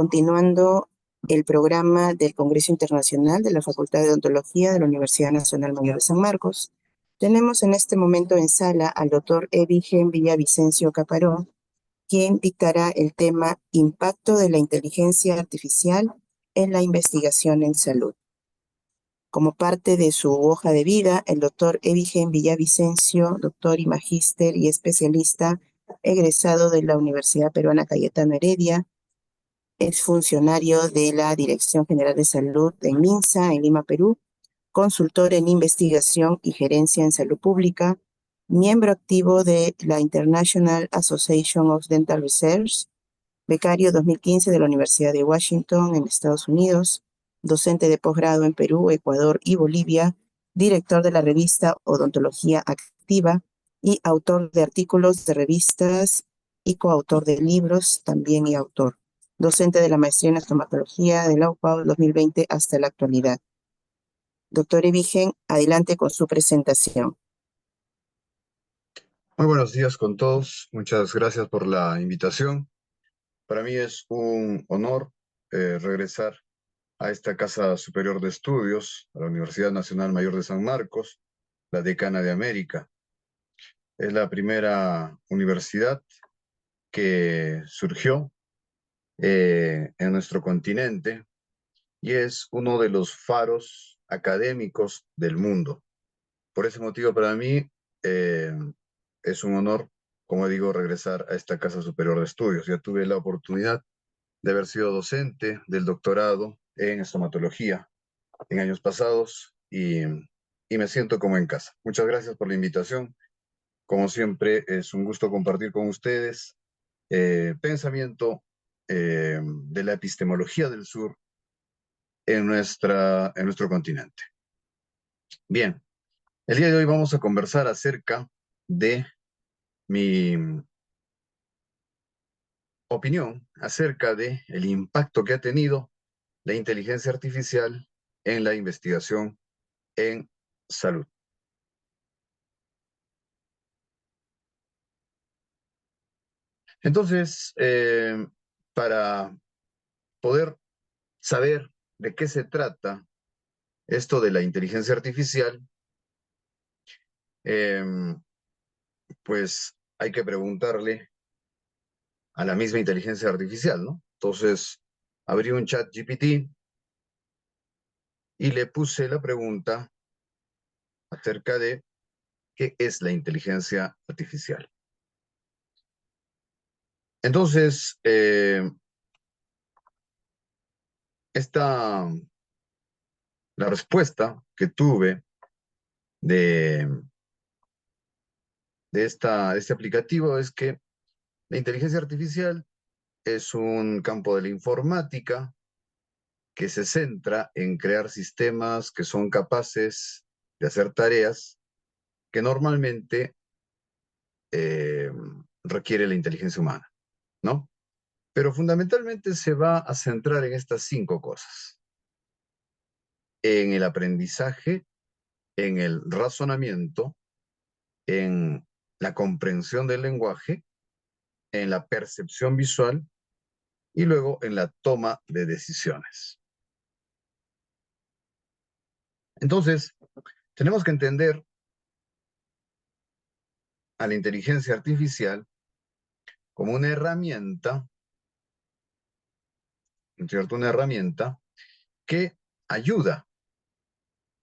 Continuando el programa del Congreso Internacional de la Facultad de Odontología de la Universidad Nacional Mayor de San Marcos, tenemos en este momento en sala al doctor Evigen Villavicencio Caparón, quien dictará el tema Impacto de la Inteligencia Artificial en la Investigación en Salud. Como parte de su hoja de vida, el doctor Evigen Villavicencio, doctor y magíster y especialista egresado de la Universidad Peruana Cayetano Heredia, es funcionario de la Dirección General de Salud de MINSA en Lima, Perú, consultor en investigación y gerencia en salud pública, miembro activo de la International Association of Dental Research, becario 2015 de la Universidad de Washington en Estados Unidos, docente de posgrado en Perú, Ecuador y Bolivia, director de la revista Odontología Activa y autor de artículos de revistas y coautor de libros, también y autor. Docente de la maestría en estomatología de la UPAO 2020 hasta la actualidad. Doctor Evigen, adelante con su presentación. Muy buenos días con todos. Muchas gracias por la invitación. Para mí es un honor regresar a esta Casa Superior de Estudios, a la Universidad Nacional Mayor de San Marcos, la decana de América. Es la primera universidad que surgió en nuestro continente y es uno de los faros académicos del mundo. Por ese motivo, para mí es un honor, como digo, regresar a esta Casa Superior de Estudios. Ya tuve la oportunidad de haber sido docente del doctorado en estomatología en años pasados y me siento como en casa. Muchas gracias por la invitación. Como siempre, es un gusto compartir con ustedes pensamiento de la epistemología del sur en nuestro continente. Bien, el día de hoy vamos a conversar acerca de mi opinión acerca de el impacto que ha tenido la inteligencia artificial en la investigación en salud. Entonces, para poder saber de qué se trata esto de la inteligencia artificial, pues hay que preguntarle a la misma inteligencia artificial, ¿no? Entonces, abrí un chat GPT y le puse la pregunta acerca de qué es la inteligencia artificial. Entonces, la respuesta que tuve de este aplicativo es que la inteligencia artificial es un campo de la informática que se centra en crear sistemas que son capaces de hacer tareas que normalmente requiere la inteligencia humana, ¿no? Pero fundamentalmente se va a centrar en estas 5 cosas: en el aprendizaje, en el razonamiento, en la comprensión del lenguaje, en la percepción visual y luego en la toma de decisiones. Entonces, tenemos que entender a la inteligencia artificial como una herramienta, ¿no es cierto? Una herramienta que ayuda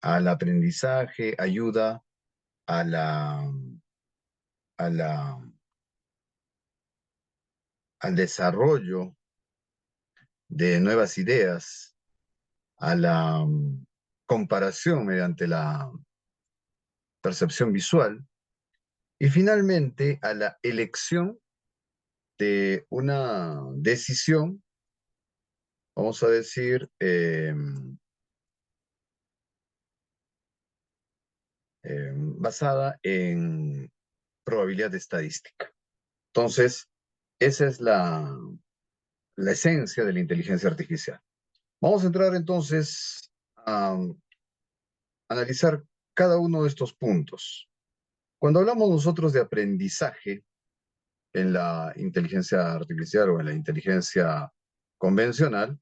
al aprendizaje, ayuda a a la, al desarrollo de nuevas ideas, a la comparación mediante la percepción visual y finalmente a la elección de una decisión, vamos a decir, basada en probabilidad estadística. Entonces, esa es la esencia de la inteligencia artificial. Vamos a entrar entonces a analizar cada uno de estos puntos. Cuando hablamos nosotros de aprendizaje en la inteligencia artificial o en la inteligencia convencional,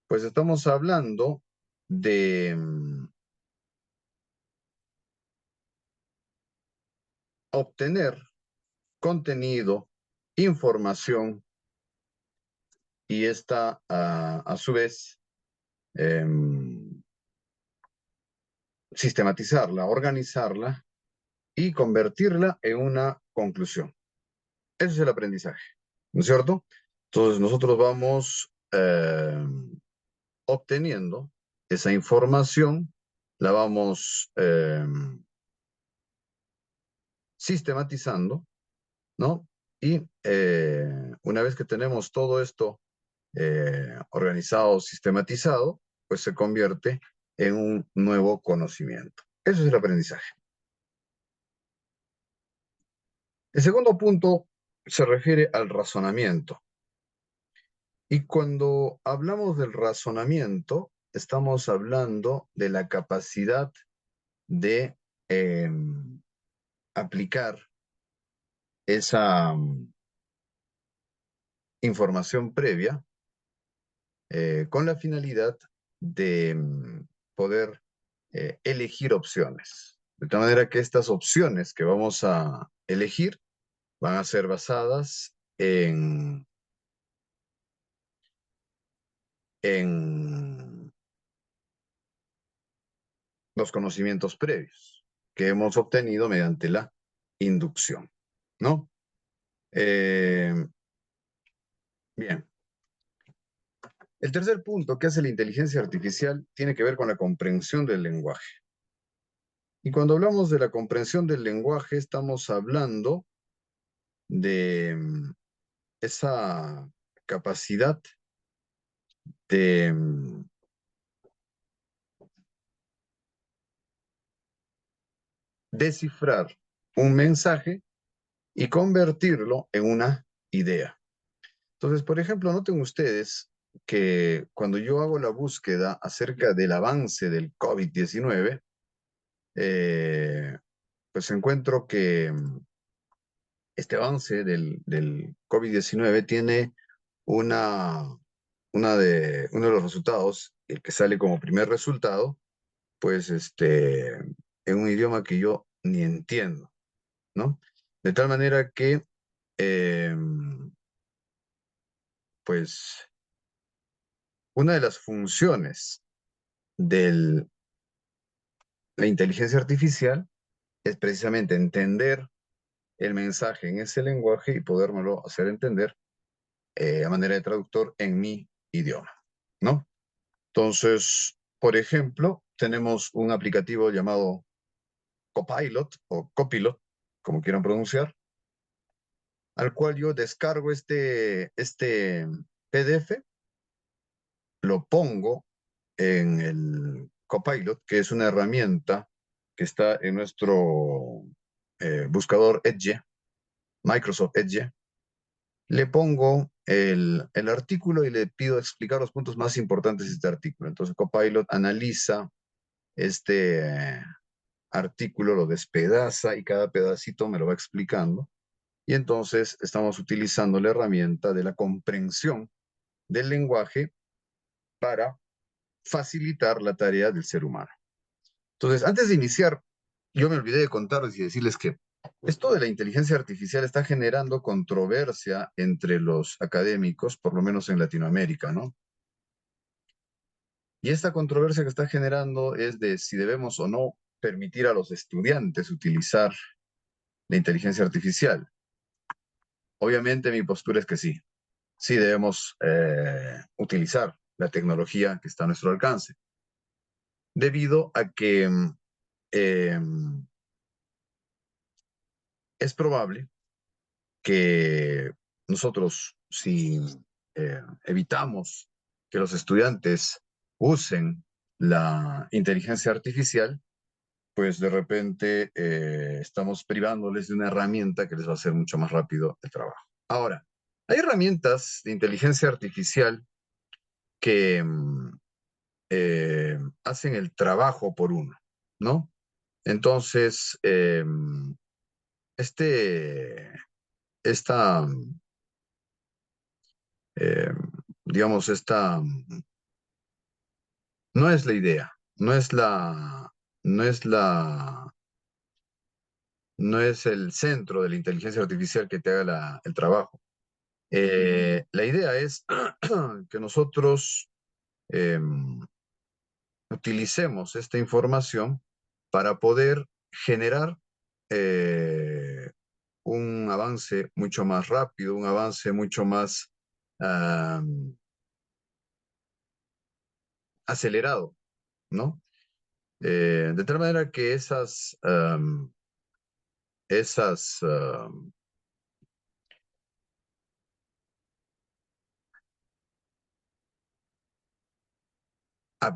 pues estamos hablando de obtener contenido, información, y esta a su vez sistematizarla, organizarla y convertirla en una conclusión. Ese es el aprendizaje, ¿no es cierto? Entonces nosotros vamos obteniendo esa información, la vamos sistematizando, ¿no? Y una vez que tenemos todo esto organizado, sistematizado, pues se convierte en un nuevo conocimiento. Eso es el aprendizaje. El segundo punto se refiere al razonamiento. Y cuando hablamos del razonamiento, estamos hablando de la capacidad de aplicar esa información previa con la finalidad de poder elegir opciones. De tal manera que estas opciones que vamos a elegir van a ser basadas en los conocimientos previos que hemos obtenido mediante la inducción, ¿no? Bien. El tercer punto que hace la inteligencia artificial tiene que ver con la comprensión del lenguaje. Y cuando hablamos de la comprensión del lenguaje, estamos hablando de esa capacidad de descifrar un mensaje y convertirlo en una idea. Entonces, por ejemplo, noten ustedes que cuando yo hago la búsqueda acerca del avance del COVID-19, pues encuentro que este avance del COVID-19 tiene uno de los resultados, el que sale como primer resultado, pues en un idioma que yo ni entiendo, ¿no? De tal manera que, pues, una de las funciones de la inteligencia artificial es precisamente entender el mensaje en ese lenguaje y podérmelo hacer entender a manera de traductor en mi idioma, ¿no? Entonces, por ejemplo, tenemos un aplicativo llamado Copilot o Copilot, como quieran pronunciar, al cual yo descargo este PDF, lo pongo en el Copilot, que es una herramienta que está en nuestro buscador Edge, Microsoft Edge. Le pongo el artículo y le pido explicar los puntos más importantes de este artículo. Entonces Copilot analiza este artículo, lo despedaza y cada pedacito me lo va explicando. Y entonces estamos utilizando la herramienta de la comprensión del lenguaje para facilitar la tarea del ser humano. Entonces, antes de iniciar, yo me olvidé de contarles y decirles que esto de la inteligencia artificial está generando controversia entre los académicos, por lo menos en Latinoamérica, ¿no? Y esta controversia que está generando es de si debemos o no permitir a los estudiantes utilizar la inteligencia artificial. Obviamente mi postura es que sí, sí debemos utilizar la tecnología que está a nuestro alcance, debido a que eh, es probable que nosotros, si evitamos que los estudiantes usen la inteligencia artificial, pues de repente estamos privándoles de una herramienta que les va a hacer mucho más rápido el trabajo. Ahora, hay herramientas de inteligencia artificial que hacen el trabajo por uno, ¿no? Entonces, este, esta digamos, no es la idea, no es no es el centro de la inteligencia artificial que te haga el trabajo. La idea es que nosotros utilicemos esta información para poder generar eh, un avance mucho más rápido, un avance mucho más acelerado, ¿no? De tal manera que esas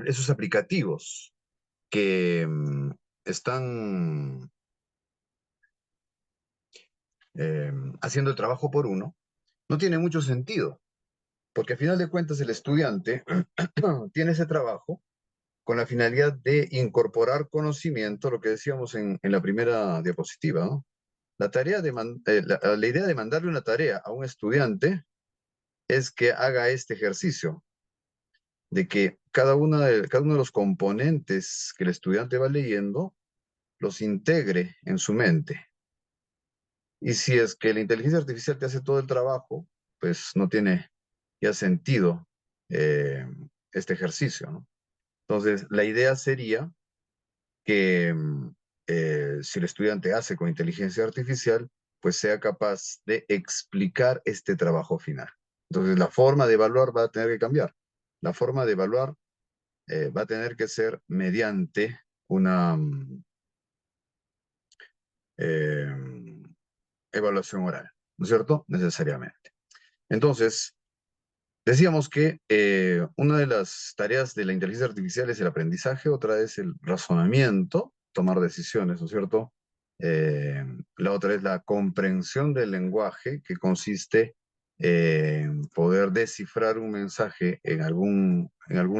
esos aplicativos que están haciendo el trabajo por uno, no tiene mucho sentido, porque al final de cuentas el estudiante tiene ese trabajo con la finalidad de incorporar conocimiento, lo que decíamos en la primera diapositiva, ¿no? La idea de mandarle una tarea a un estudiante es que haga este ejercicio, de que cada uno de los componentes que el estudiante va leyendo los integre en su mente. Y si es que la inteligencia artificial te hace todo el trabajo, pues no tiene ya sentido eh, este ejercicio, ¿no? Entonces, la idea sería que si el estudiante hace con inteligencia artificial, pues sea capaz de explicar este trabajo final. Entonces, la forma de evaluar va a tener que cambiar. La forma de evaluar va a tener que ser mediante una eh, evaluación oral, ¿no es cierto? Necesariamente. Entonces, decíamos que una de las tareas de la inteligencia artificial es el aprendizaje, otra es el razonamiento, tomar decisiones, ¿no es cierto? La otra es la comprensión del lenguaje, que consiste en poder descifrar un mensaje en algún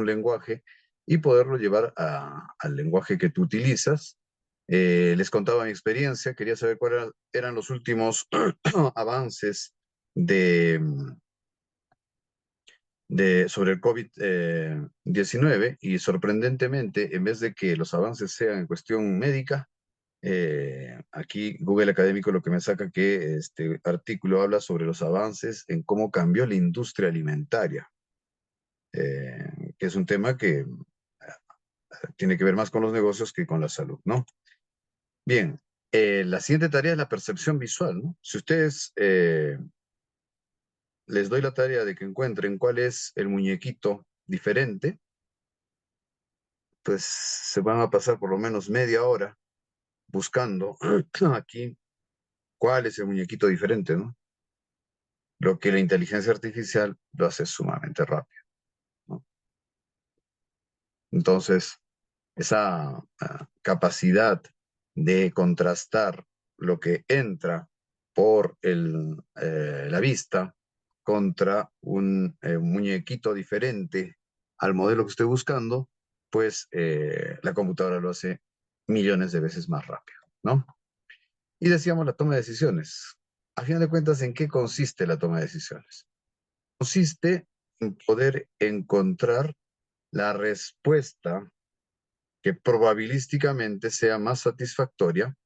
lenguaje y poderlo llevar al lenguaje que tú utilizas. Les contaba mi experiencia, quería saber cuáles eran los últimos avances de sobre el COVID-19 y sorprendentemente, en vez de que los avances sean en cuestión médica, aquí Google Académico lo que me saca que este artículo habla sobre los avances en cómo cambió la industria alimentaria, que es un tema que tiene que ver más con los negocios que con la salud, ¿no? Bien, la siguiente tarea es la percepción visual, ¿no? Si ustedes les doy la tarea de que encuentren cuál es el muñequito diferente, pues se van a pasar por lo menos media hora buscando aquí cuál es el muñequito diferente, ¿no? Lo que la inteligencia artificial lo hace sumamente rápido, ¿no? Entonces, esa capacidad de contrastar lo que entra por la vista contra un muñequito diferente al modelo que estoy buscando, pues la computadora lo hace millones de veces más rápido, ¿no? Y decíamos la toma de decisiones. A fin de cuentas, ¿en qué consiste la toma de decisiones? Consiste en poder encontrar la respuesta que probabilísticamente sea más satisfactoria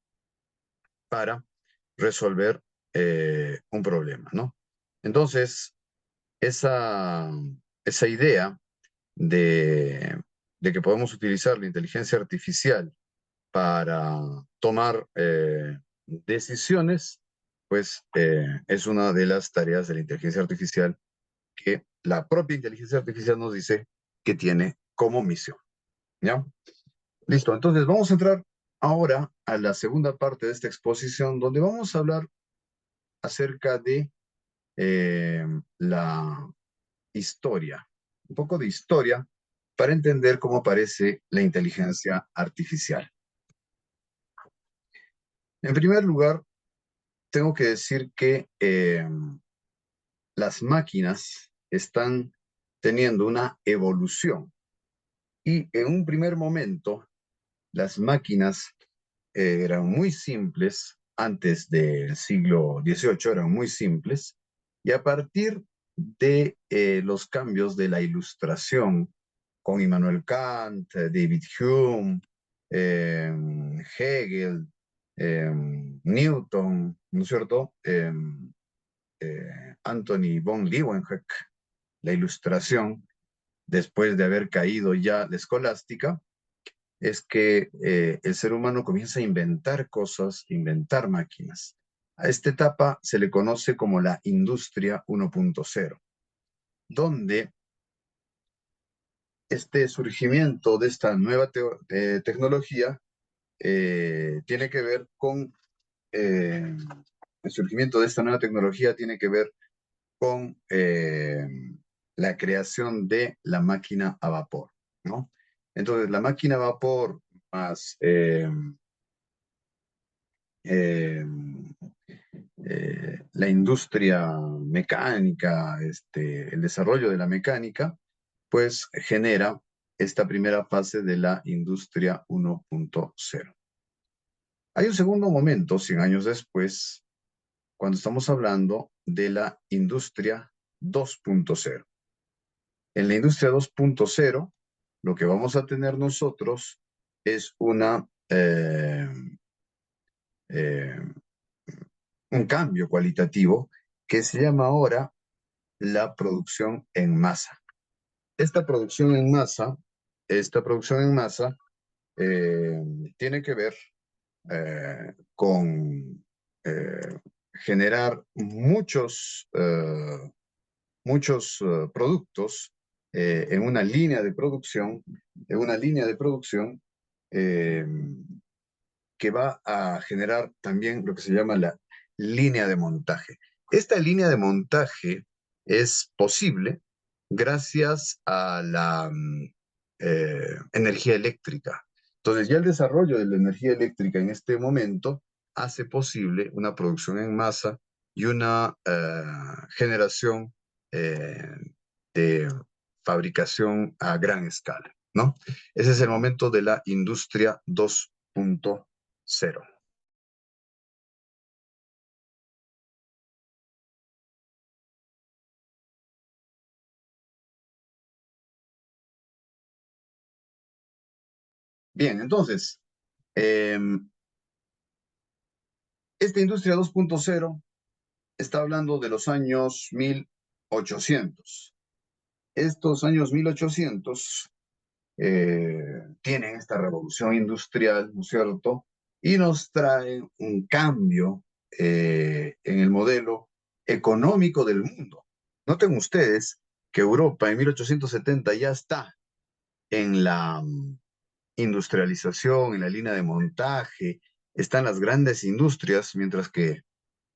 para resolver un problema, ¿no? Entonces, esa, esa idea de, de que podemos utilizar la inteligencia artificial para tomar decisiones, pues es una de las tareas de la inteligencia artificial que la propia inteligencia artificial nos dice que tiene como misión, ¿ya? Listo, entonces vamos a entrar ahora a la segunda parte de esta exposición, donde vamos a hablar acerca de la historia, un poco de historia para entender cómo aparece la inteligencia artificial. En primer lugar, tengo que decir que las máquinas están teniendo una evolución y en un primer momento las máquinas eran muy simples, antes del siglo XVIII eran muy simples, y a partir de los cambios de la Ilustración con Immanuel Kant, David Hume, Hegel, Newton, ¿no es cierto? Anthony von Leeuwenhoek, la Ilustración, después de haber caído ya la escolástica, es que el ser humano comienza a inventar cosas, inventar máquinas. A esta etapa se le conoce como la Industria 1.0, donde este surgimiento de esta nueva tecnología tiene que ver con, el surgimiento de esta nueva tecnología tiene que ver con la creación de la máquina a vapor, ¿no? Entonces, la máquina a vapor más eh, la industria mecánica, el desarrollo de la mecánica, pues genera esta primera fase de la industria 1.0. Hay un segundo momento, 100 años después, cuando estamos hablando de la industria 2.0. En la industria 2.0, lo que vamos a tener nosotros es eh, un cambio cualitativo que se llama ahora la producción en masa. Esta producción en masa, esta producción en masa eh, tiene que ver con generar muchos productos en una línea de producción, eh, que va a generar también lo que se llama la línea de montaje. Esta línea de montaje es posible gracias a la energía eléctrica. Entonces, ya el desarrollo de la energía eléctrica en este momento hace posible una producción en masa y una generación eh, de fabricación a gran escala, ¿no? Ese es el momento de la industria 2.0. Bien, entonces, eh, esta industria 2.0 está hablando de los años 1800. Estos años 1800 tienen esta revolución industrial, ¿no es cierto? Y nos traen un cambio en el modelo económico del mundo. Noten ustedes que Europa en 1870 ya está en la industrialización, en la línea de montaje, están las grandes industrias, mientras que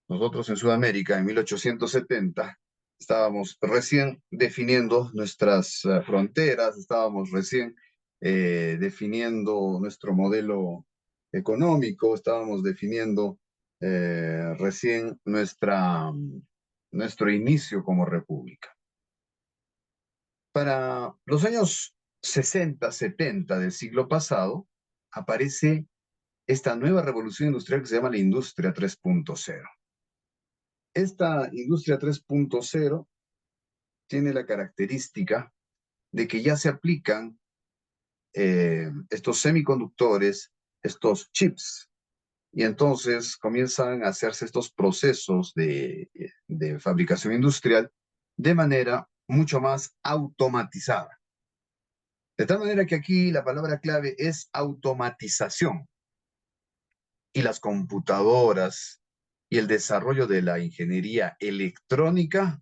nosotros en Sudamérica en 1870 estábamos recién definiendo nuestras fronteras, estábamos recién definiendo nuestro modelo económico, estábamos definiendo recién nuestro inicio como república. Para los años 60, 70 del siglo pasado, aparece esta nueva revolución industrial que se llama la industria 3.0. Esta industria 3.0 tiene la característica de que ya se aplican estos semiconductores, estos chips, y entonces comienzan a hacerse estos procesos de fabricación industrial de manera mucho más automatizada. De tal manera que aquí la palabra clave es automatización, y las computadoras y el desarrollo de la ingeniería electrónica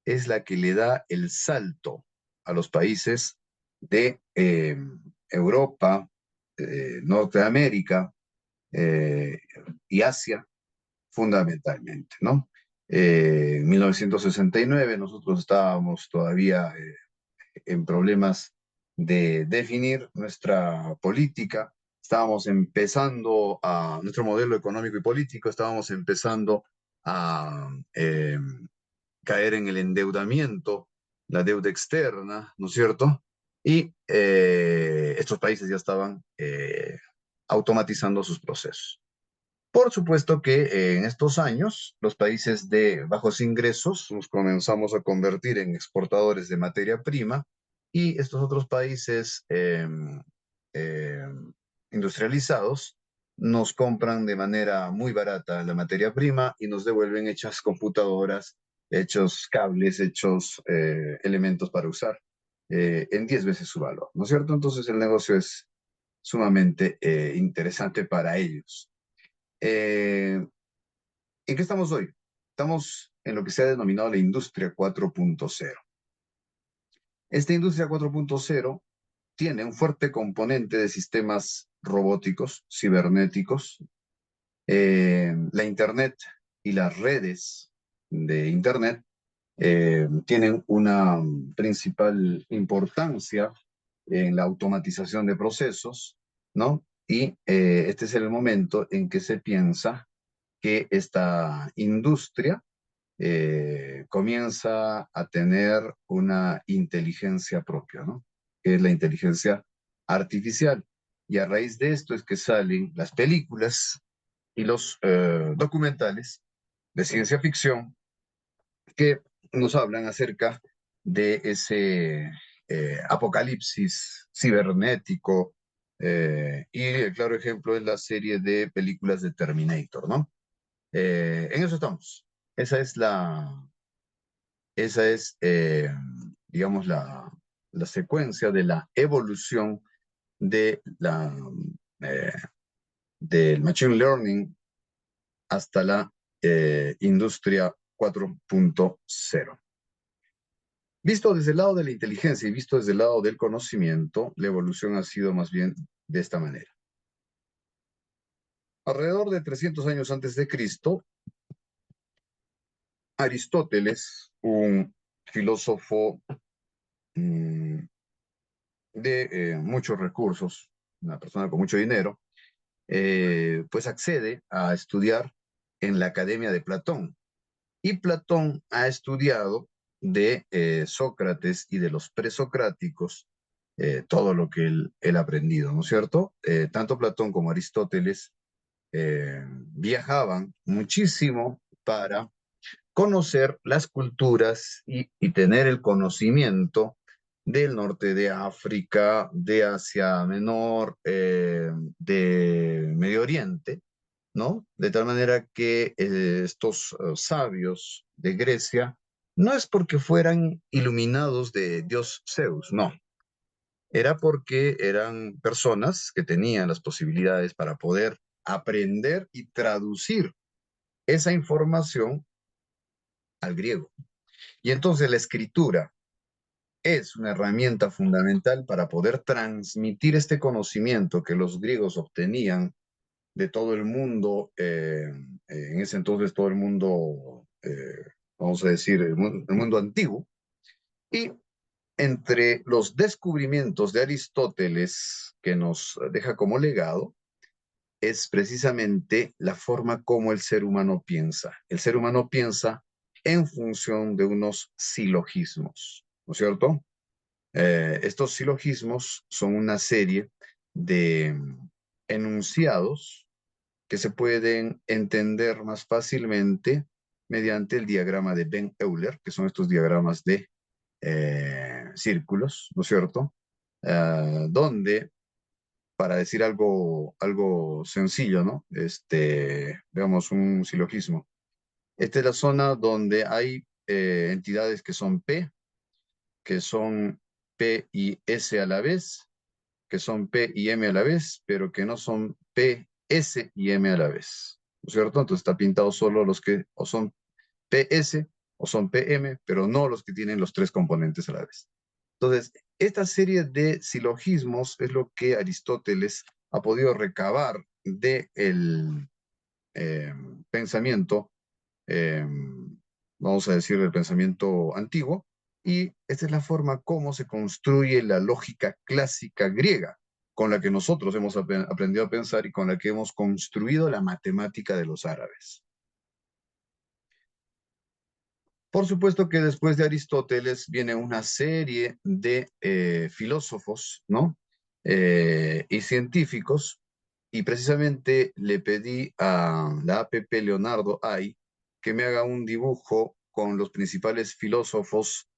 es la que le da el salto a los países de Europa, Norteamérica eh, y Asia fundamentalmente, ¿no? En 1969 nosotros estábamos todavía en problemas de definir nuestra política, estábamos empezando a, nuestro modelo económico y político, estábamos empezando a caer en el endeudamiento, la deuda externa, ¿no es cierto? Y estos países ya estaban automatizando sus procesos. Por supuesto que en estos años los países de bajos ingresos nos comenzamos a convertir en exportadores de materia prima y estos otros países eh, industrializados nos compran de manera muy barata la materia prima y nos devuelven hechas computadoras, hechos cables, hechos elementos para usar en 10 veces su valor, ¿no es cierto? Entonces el negocio es sumamente interesante para ellos. Eh, ¿En qué estamos hoy? Estamos en lo que se ha denominado la industria 4.0. Esta industria 4.0 tiene un fuerte componente de sistemas robóticos, cibernéticos, la Internet y las redes de Internet tienen una principal importancia en la automatización de procesos, ¿no? Y este es el momento en que se piensa que esta industria comienza a tener una inteligencia propia, ¿no? Que es la inteligencia artificial. Y a raíz de esto es que salen las películas y los documentales de ciencia ficción que nos hablan acerca de ese apocalipsis cibernético. Y el claro ejemplo es la serie de películas de Terminator, ¿no? En eso estamos. Esa es esa es, digamos, la secuencia de la evolución de eh, del machine learning hasta la industria 4.0. Visto desde el lado de la inteligencia y visto desde el lado del conocimiento, la evolución ha sido más bien de esta manera. Alrededor de 300 años antes de Cristo, Aristóteles, un filósofo mm, de muchos recursos, una persona con mucho dinero, pues accede a estudiar en la Academia de Platón. Y Platón ha estudiado de Sócrates y de los presocráticos todo lo que él ha aprendido, ¿no es cierto? Tanto Platón como Aristóteles viajaban muchísimo para conocer las culturas y tener el conocimiento del norte de África, de Asia Menor, de Medio Oriente, ¿no? De tal manera que estos sabios de Grecia no es porque fueran iluminados de Dios Zeus, no. Era porque eran personas que tenían las posibilidades para poder aprender y traducir esa información al griego. Y entonces la escritura es una herramienta fundamental para poder transmitir este conocimiento que los griegos obtenían de todo el mundo, en ese entonces todo el mundo, vamos a decir, el mundo antiguo, y entre los descubrimientos de Aristóteles que nos deja como legado, es precisamente la forma como el ser humano piensa. El ser humano piensa en función de unos silogismos, ¿no es cierto? Estos silogismos son una serie de enunciados que se pueden entender más fácilmente mediante el diagrama de Ben Euler, que son estos diagramas de círculos, ¿no es cierto? Donde, para decir algo sencillo, ¿no? Veamos un silogismo. Esta es la zona donde hay entidades que son P, que son P y S a la vez, que son P y M a la vez, pero que no son P, S y M a la vez. ¿No es cierto? Entonces está pintado solo los que o son PS o son PM, pero no los que tienen los tres componentes a la vez. Entonces, esta serie de silogismos es lo que Aristóteles ha podido recabar del eh, pensamiento, eh, vamos a decir, el pensamiento antiguo, y esta es la forma como se construye la lógica clásica griega, con la que nosotros hemos aprendido a pensar y con la que hemos construido la matemática de los árabes. Por supuesto que después de Aristóteles viene una serie de filósofos, ¿no? Y científicos y precisamente le pedí a la APP Leonardo AI que me haga un dibujo con los principales filósofos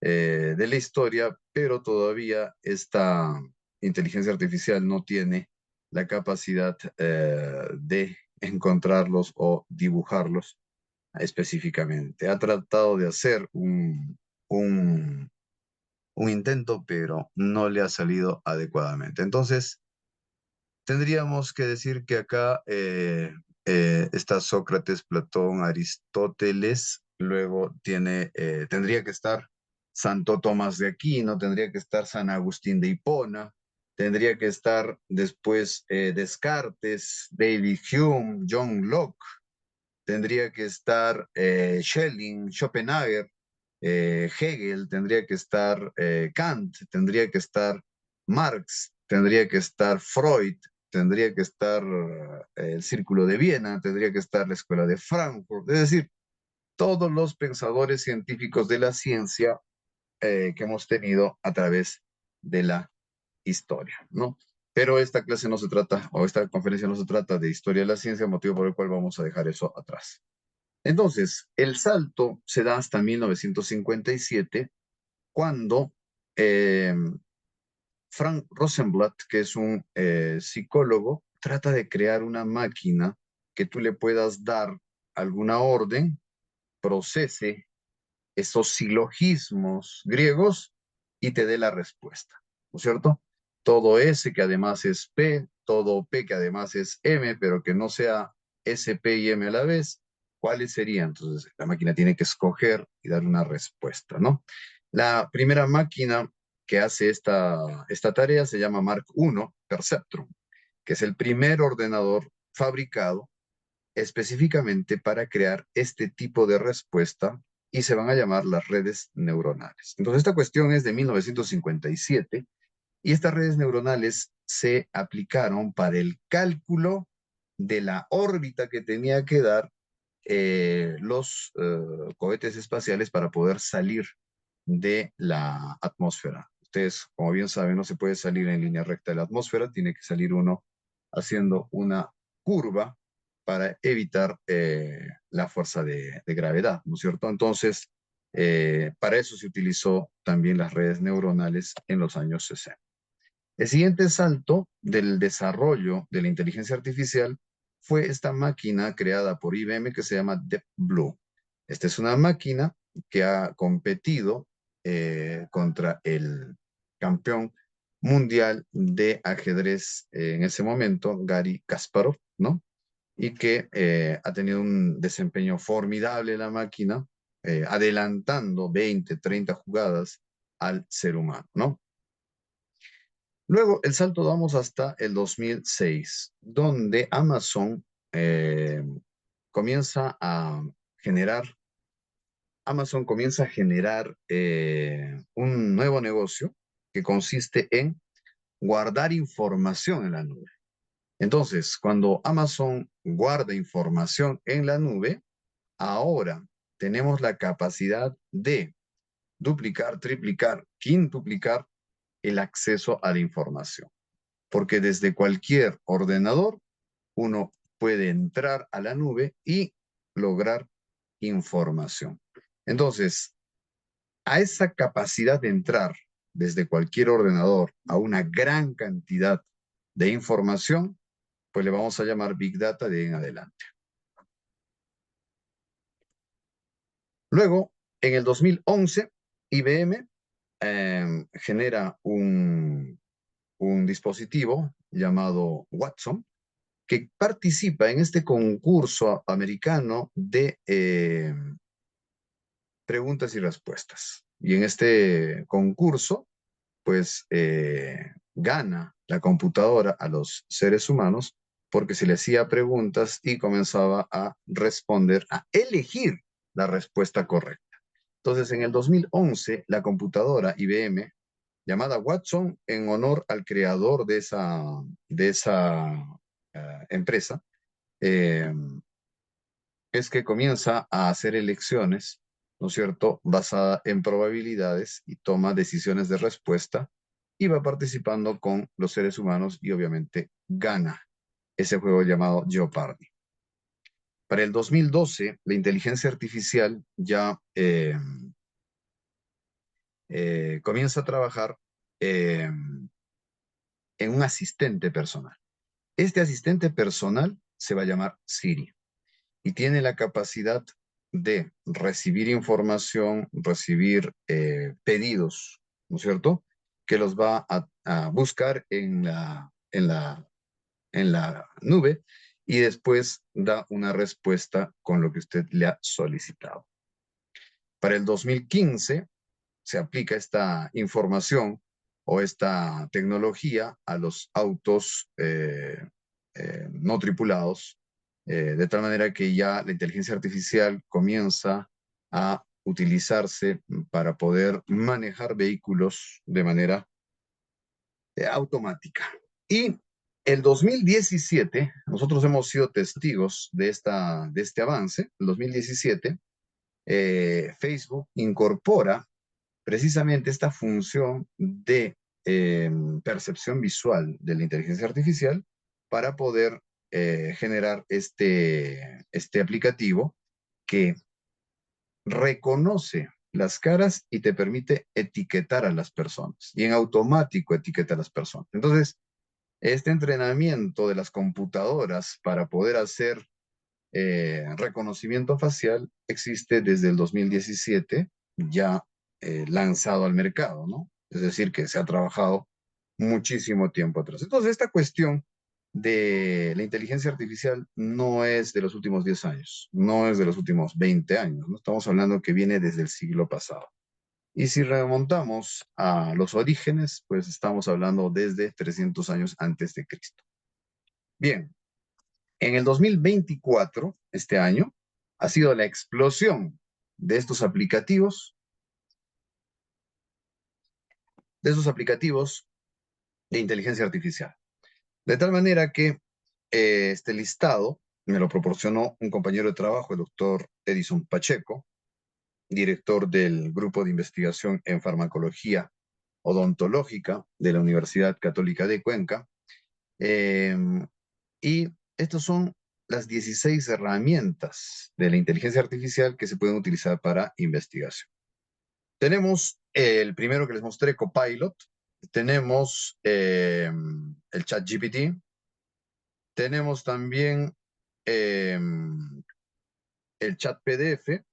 de la historia, pero todavía esta inteligencia artificial no tiene la capacidad de encontrarlos o dibujarlos específicamente. Ha tratado de hacer un, un intento, pero no le ha salido adecuadamente. Entonces, tendríamos que decir que acá está Sócrates, Platón, Aristóteles, luego tendría que estar Santo Tomás de Aquino, tendría que estar San Agustín de Hipona, tendría que estar después Descartes, David Hume, John Locke, tendría que estar Schelling, Schopenhauer, Hegel, tendría que estar Kant, tendría que estar Marx, tendría que estar Freud, tendría que estar el Círculo de Viena, tendría que estar la Escuela de Frankfurt, es decir, todos los pensadores científicos de la ciencia que hemos tenido a través de la historia, ¿no? Pero esta clase no se trata, o esta conferencia no se trata de historia de la ciencia, motivo por el cual vamos a dejar eso atrás. Entonces, el salto se da hasta 1957, cuando eh, Frank Rosenblatt, que es un psicólogo, trata de crear una máquina que tú le puedas dar alguna orden, procese esos silogismos griegos y te dé la respuesta, ¿no es cierto? Todo S que además es P, todo P que además es M, pero que no sea S, P y M a la vez, ¿cuáles serían? Entonces la máquina tiene que escoger y dar una respuesta, ¿no? La primera máquina que hace esta tarea se llama Mark I Perceptron, que es el primer ordenador fabricado específicamente para crear este tipo de respuesta y se van a llamar las redes neuronales. Entonces, esta cuestión es de 1957 y estas redes neuronales se aplicaron para el cálculo de la órbita que tenía que dar los cohetes espaciales para poder salir de la atmósfera. Ustedes, como bien saben, no se puede salir en línea recta de la atmósfera, tiene que salir uno haciendo una curva para evitar la fuerza de gravedad, ¿no es cierto? Entonces, para eso se utilizó también las redes neuronales en los años 60. El siguiente salto del desarrollo de la inteligencia artificial fue esta máquina creada por IBM que se llama Deep Blue. Esta es una máquina que ha competido contra el campeón mundial de ajedrez en ese momento, Garry Kasparov, ¿no? Y que ha tenido un desempeño formidable la máquina, adelantando 20, 30 jugadas al ser humano, ¿no? Luego el salto damos hasta el 2006, donde Amazon eh, comienza a generar, Amazon comienza a generar un nuevo negocio que consiste en guardar información en la nube. Entonces, cuando Amazon guarda información en la nube, ahora tenemos la capacidad de duplicar, triplicar, quintuplicar el acceso a la información. Porque desde cualquier ordenador uno puede entrar a la nube y lograr información. Entonces, a esa capacidad de entrar desde cualquier ordenador a una gran cantidad de información, pues le vamos a llamar Big Data de ahí en adelante. Luego, en el 2011, IBM genera un dispositivo llamado Watson, que participa en este concurso americano de preguntas y respuestas. Y en este concurso, pues gana la computadora a los seres humanos porque se le hacía preguntas y comenzaba a responder, a elegir la respuesta correcta. Entonces, en el 2011, la computadora IBM, llamada Watson, en honor al creador de esa empresa, eh, es que comienza a hacer elecciones, ¿no es cierto?, basada en probabilidades y toma decisiones de respuesta y va participando con los seres humanos y obviamente gana. ese juego llamado Jeopardy. Para el 2012, la inteligencia artificial ya comienza a trabajar en un asistente personal. Este asistente personal se va a llamar Siri y tiene la capacidad de recibir información, recibir pedidos, ¿no es cierto? Que los va a buscar en la nube y después da una respuesta con lo que usted le ha solicitado. Para el 2015 se aplica esta información o esta tecnología a los autos no tripulados, de tal manera que ya la inteligencia artificial comienza a utilizarse para poder manejar vehículos de manera automática. Y el 2017, nosotros hemos sido testigos de este avance. El 2017, Facebook incorpora precisamente esta función de percepción visual de la inteligencia artificial para poder generar este aplicativo que reconoce las caras y te permite etiquetar a las personas y en automático etiqueta a las personas. Entonces, este entrenamiento de las computadoras para poder hacer reconocimiento facial existe desde el 2017, ya lanzado al mercado, ¿no? Es decir, que se ha trabajado muchísimo tiempo atrás. Entonces, esta cuestión de la inteligencia artificial no es de los últimos 10 años, no es de los últimos 20 años, ¿no? Estamos hablando que viene desde el siglo pasado. Y si remontamos a los orígenes, pues estamos hablando desde 300 años antes de Cristo. Bien, en el 2024, este año, ha sido la explosión de estos aplicativos, de inteligencia artificial. De tal manera que este listado me lo proporcionó un compañero de trabajo, el doctor Edison Pacheco, director del Grupo de Investigación en Farmacología Odontológica de la Universidad Católica de Cuenca. Eh, y estos son las 16 herramientas de la inteligencia artificial que se pueden utilizar para investigación. Tenemos el primero que les mostré, Copilot. Tenemos el ChatGPT. Tenemos también el chat PDF.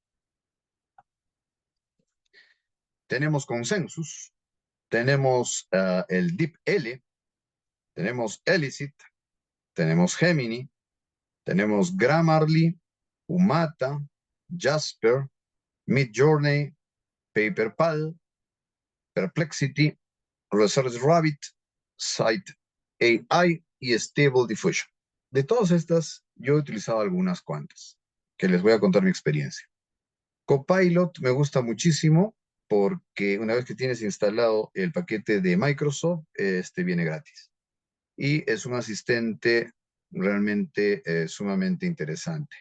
Tenemos Consensus. Tenemos el DeepL. Tenemos Elicit. Tenemos Gemini. Tenemos Grammarly, Umata, Jasper, Midjourney, PaperPal, Perplexity, ResearchRabbit, Site AI y Stable Diffusion. De todas estas, yo he utilizado algunas cuantas, que les voy a contar mi experiencia. Copilot me gusta muchísimo porque una vez que tienes instalado el paquete de Microsoft, este viene gratis. Y es un asistente realmente sumamente interesante.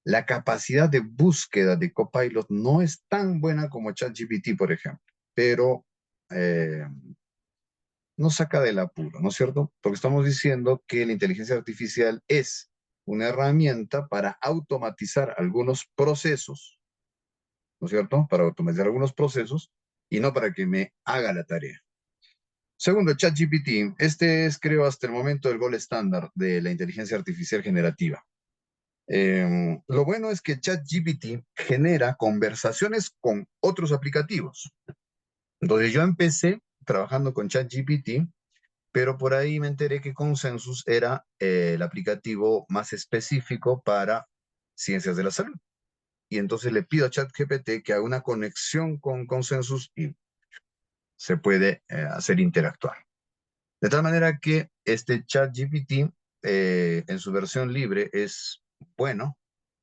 La capacidad de búsqueda de Copilot no es tan buena como ChatGPT, por ejemplo, pero no saca del apuro, ¿no es cierto? Porque estamos diciendo que la inteligencia artificial es una herramienta para automatizar algunos procesos, ¿no es cierto? Para automatizar algunos procesos y no para que me haga la tarea. Segundo, ChatGPT. Este es, creo, hasta el momento el gold estándar de la inteligencia artificial generativa. Lo bueno es que ChatGPT genera conversaciones con otros aplicativos. Entonces yo empecé trabajando con ChatGPT, pero por ahí me enteré que Consensus era el aplicativo más específico para ciencias de la salud. Y entonces le pido a ChatGPT que haga una conexión con Consensus y se puede hacer interactuar. De tal manera que este ChatGPT en su versión libre es bueno,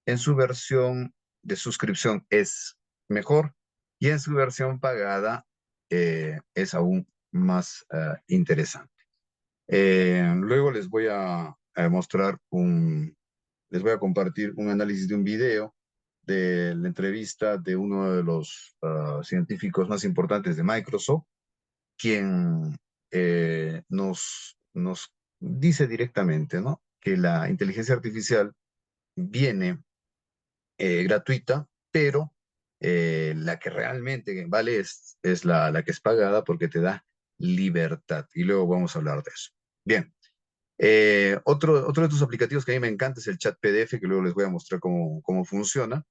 en su versión de suscripción es mejor y en su versión pagada es aún más interesante. Luego les voy a mostrar les voy a compartir un análisis de un video de la entrevista de uno de los científicos más importantes de Microsoft, quien nos dice directamente, ¿no? que la inteligencia artificial viene gratuita, pero la que realmente vale es la que es pagada porque te da libertad. Y luego vamos a hablar de eso. Bien. Otro de tus aplicativos que a mí me encanta es el chat PDF, que luego les voy a mostrar cómo funciona,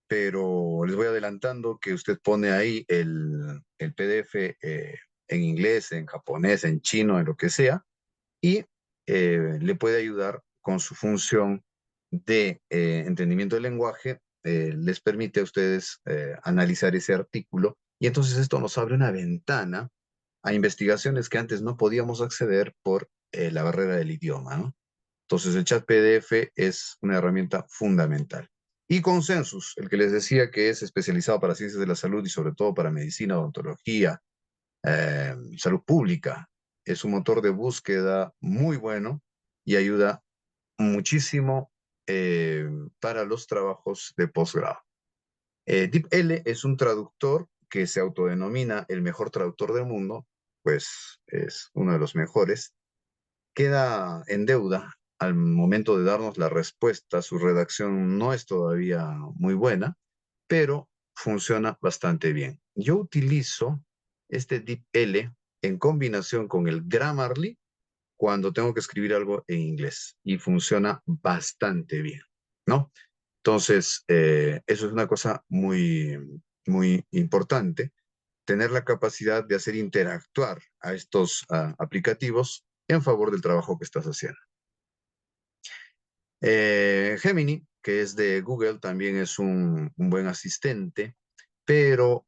pero les voy adelantando que usted pone ahí el PDF en inglés, en japonés, en chino, en lo que sea, y le puede ayudar con su función de entendimiento del lenguaje, les permite a ustedes analizar ese artículo, y entonces esto nos abre una ventana a investigaciones que antes no podíamos acceder por la barrera del idioma, ¿no? Entonces el chat PDF es una herramienta fundamental. Y Consensus, el que les decía que es especializado para ciencias de la salud y sobre todo para medicina, odontología, salud pública, es un motor de búsqueda muy bueno y ayuda muchísimo eh, para los trabajos de posgrado. DeepL es un traductor que se autodenomina el mejor traductor del mundo, pues es uno de los mejores. Queda en deuda al momento de darnos la respuesta. Su redacción no es todavía muy buena, pero funciona bastante bien. Yo utilizo este DeepL en combinación con el Grammarly cuando tengo que escribir algo en inglés y funciona bastante bien, ¿no? Entonces, eso es una cosa muy importante, tener la capacidad de hacer interactuar a estos aplicativos en favor del trabajo que estás haciendo. Gemini, que es de Google, también es un buen asistente, pero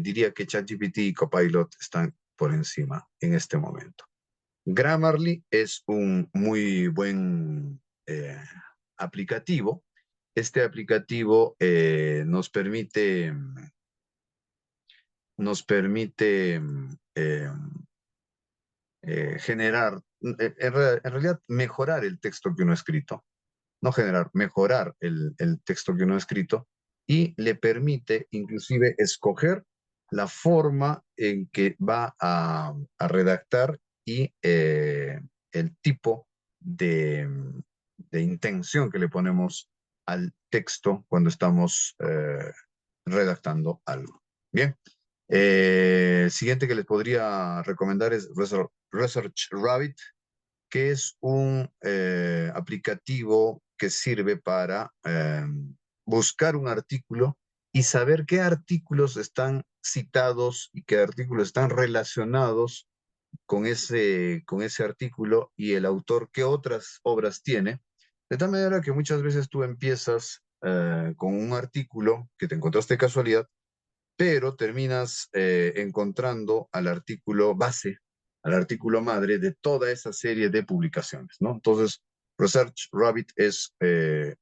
diría que ChatGPT y Copilot están por encima en este momento. Grammarly es un muy buen aplicativo. Este aplicativo nos permite generar, en realidad mejorar el texto que uno ha escrito, no generar, mejorar el texto que uno ha escrito y le permite inclusive escoger la forma en que va a redactar y el tipo de, de intención que le ponemos al texto cuando estamos redactando algo. Bien. Siguiente que les podría recomendar es Research Rabbit, que es un aplicativo que sirve para buscar un artículo y saber qué artículos están citados y qué artículos están relacionados con ese artículo y el autor qué otras obras tiene. De tal manera que muchas veces tú empiezas con un artículo que te encontraste de casualidad, pero terminas encontrando al artículo base, al artículo madre de toda esa serie de publicaciones, ¿no? Entonces, Research Rabbit es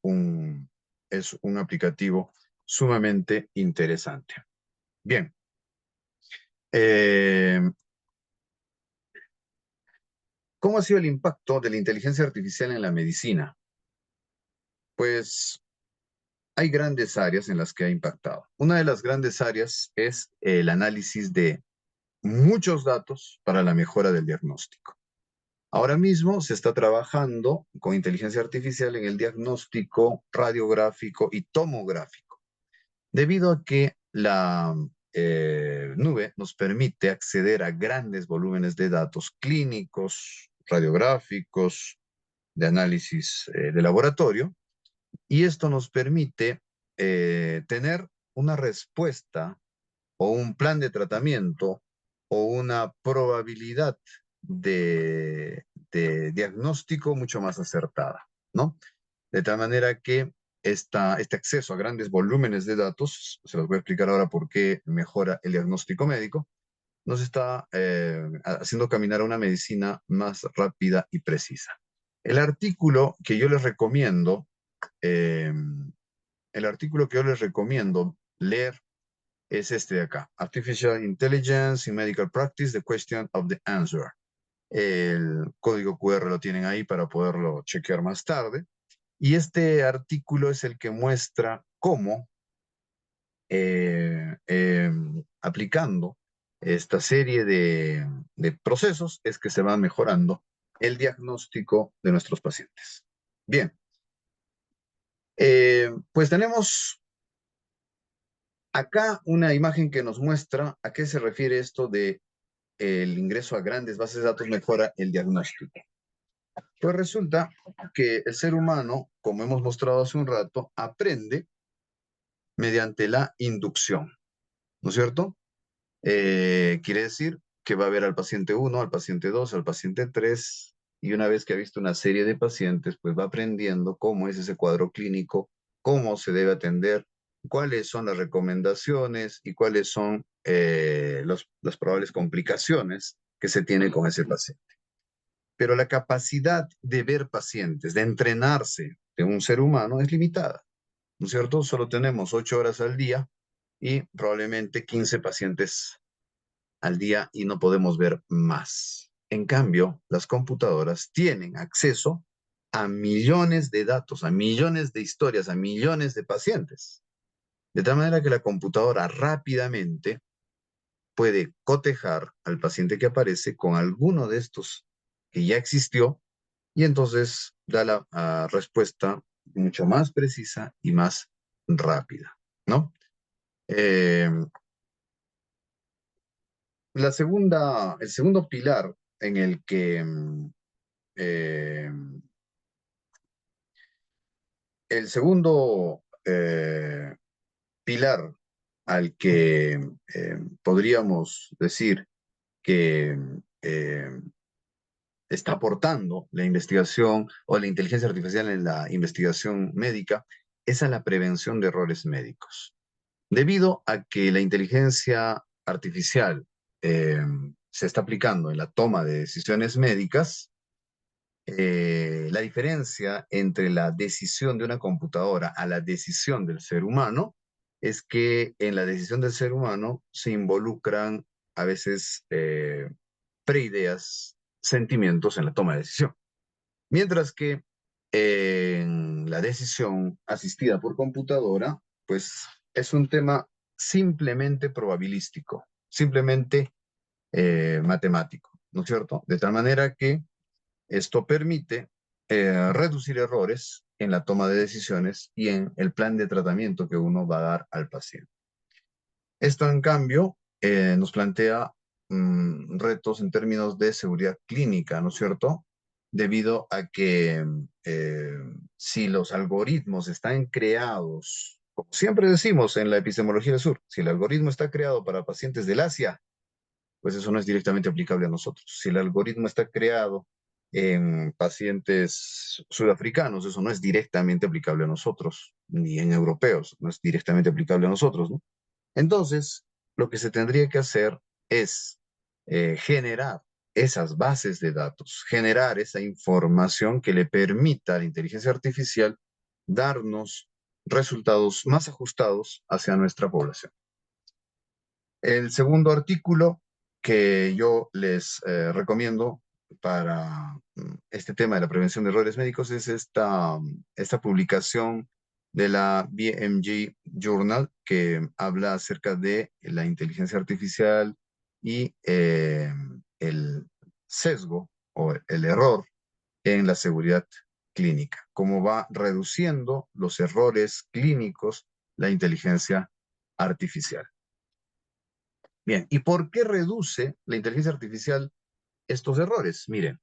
un aplicativo sumamente interesante. Bien. Eh, ¿Cómo ha sido el impacto de la inteligencia artificial en la medicina? Pues hay grandes áreas en las que ha impactado. Una de las grandes áreas es el análisis de muchos datos para la mejora del diagnóstico. Ahora mismo se está trabajando con inteligencia artificial en el diagnóstico radiográfico y tomográfico, debido a que la nube nos permite acceder a grandes volúmenes de datos clínicos, radiográficos, de análisis de laboratorio, y esto nos permite tener una respuesta o un plan de tratamiento o una probabilidad de diagnóstico mucho más acertada, ¿no? De tal manera que este acceso a grandes volúmenes de datos, se los voy a explicar ahora por qué mejora el diagnóstico médico, nos está haciendo caminar a una medicina más rápida y precisa. El artículo que yo les recomiendo, eh, el artículo que yo les recomiendo leer es este de acá, Artificial Intelligence in Medical Practice, The Question of the Answer. El código QR lo tienen ahí para poderlo chequear más tarde. Y este artículo es el que muestra cómo, aplicando esta serie de procesos, es que se va mejorando el diagnóstico de nuestros pacientes. Bien, pues tenemos acá una imagen que nos muestra a qué se refiere esto de el ingreso a grandes bases de datos mejora el diagnóstico. Pues resulta que el ser humano, como hemos mostrado hace un rato, aprende mediante la inducción, ¿no es cierto? Quiere decir que va a ver al paciente 1, al paciente 2, al paciente 3, y una vez que ha visto una serie de pacientes, pues va aprendiendo cómo es ese cuadro clínico, cómo se debe atender, cuáles son las recomendaciones y cuáles son las probables complicaciones que se tiene con ese paciente. Pero la capacidad de ver pacientes, de entrenarse de un ser humano es limitada, ¿no es cierto? Solo tenemos 8 horas al día y probablemente 15 pacientes al día y no podemos ver más. En cambio, las computadoras tienen acceso a millones de datos, a millones de historias, a millones de pacientes. De tal manera que la computadora rápidamente puede cotejar al paciente que aparece con alguno de estos que ya existió y entonces da la respuesta mucho más precisa y más rápida, ¿no? Eh, el segundo pilar en el que eh, el segundo pilar al que podríamos decir que está aportando la investigación o la inteligencia artificial en la investigación médica es a la prevención de errores médicos. Debido a que la inteligencia artificial eh, se está aplicando en la toma de decisiones médicas, la diferencia entre la decisión de una computadora a la decisión del ser humano es que en la decisión del ser humano se involucran a veces preideas, sentimientos en la toma de decisión. Mientras que en la decisión asistida por computadora, pues es un tema simplemente probabilístico, simplemente matemático, ¿no es cierto? De tal manera que esto permite reducir errores en la toma de decisiones y en el plan de tratamiento que uno va a dar al paciente. Esto, en cambio, nos plantea retos en términos de seguridad clínica, ¿no es cierto? Debido a que eh, si los algoritmos están creados, como siempre decimos en la epistemología del sur, si el algoritmo está creado para pacientes del Asia, pues eso no es directamente aplicable a nosotros. Si el algoritmo está creado en pacientes sudafricanos, eso no es directamente aplicable a nosotros, ni en europeos, no es directamente aplicable a nosotros, ¿no? Entonces, lo que se tendría que hacer es generar esas bases de datos, generar esa información que le permita a la inteligencia artificial darnos resultados más ajustados hacia nuestra población. El segundo artículo que yo les recomiendo para este tema de la prevención de errores médicos es esta publicación de la BMJ Journal que habla acerca de la inteligencia artificial y el sesgo o el error en la seguridad clínica, cómo va reduciendo los errores clínicos la inteligencia artificial. Bien, ¿y por qué reduce la inteligencia artificial estos errores? Miren,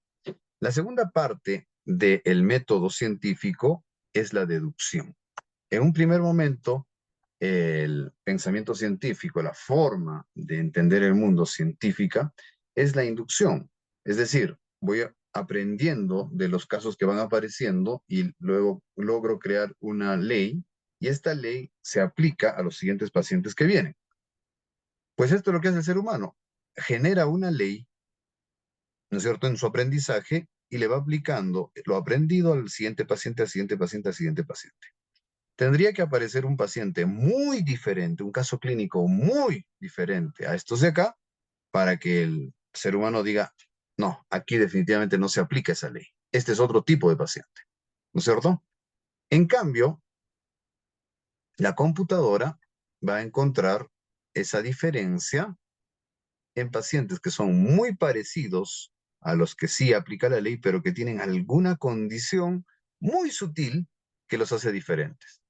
la segunda parte del método científico es la deducción. En un primer momento, el pensamiento científico, la forma de entender el mundo científica, es la inducción. Es decir, voy aprendiendo de los casos que van apareciendo y luego logro crear una ley y esta ley se aplica a los siguientes pacientes que vienen. Pues esto es lo que hace el ser humano. Genera una ley, ¿no es cierto?, en su aprendizaje y le va aplicando lo aprendido al siguiente paciente, al siguiente paciente, al siguiente paciente. Tendría que aparecer un paciente muy diferente, un caso clínico muy diferente a estos de acá, para que el ser humano diga, no, aquí definitivamente no se aplica esa ley. Este es otro tipo de paciente, ¿no es cierto? En cambio, la computadora va a encontrar esa diferencia en pacientes que son muy parecidos a los que sí aplica la ley, pero que tienen alguna condición muy sutil que los hace diferentes.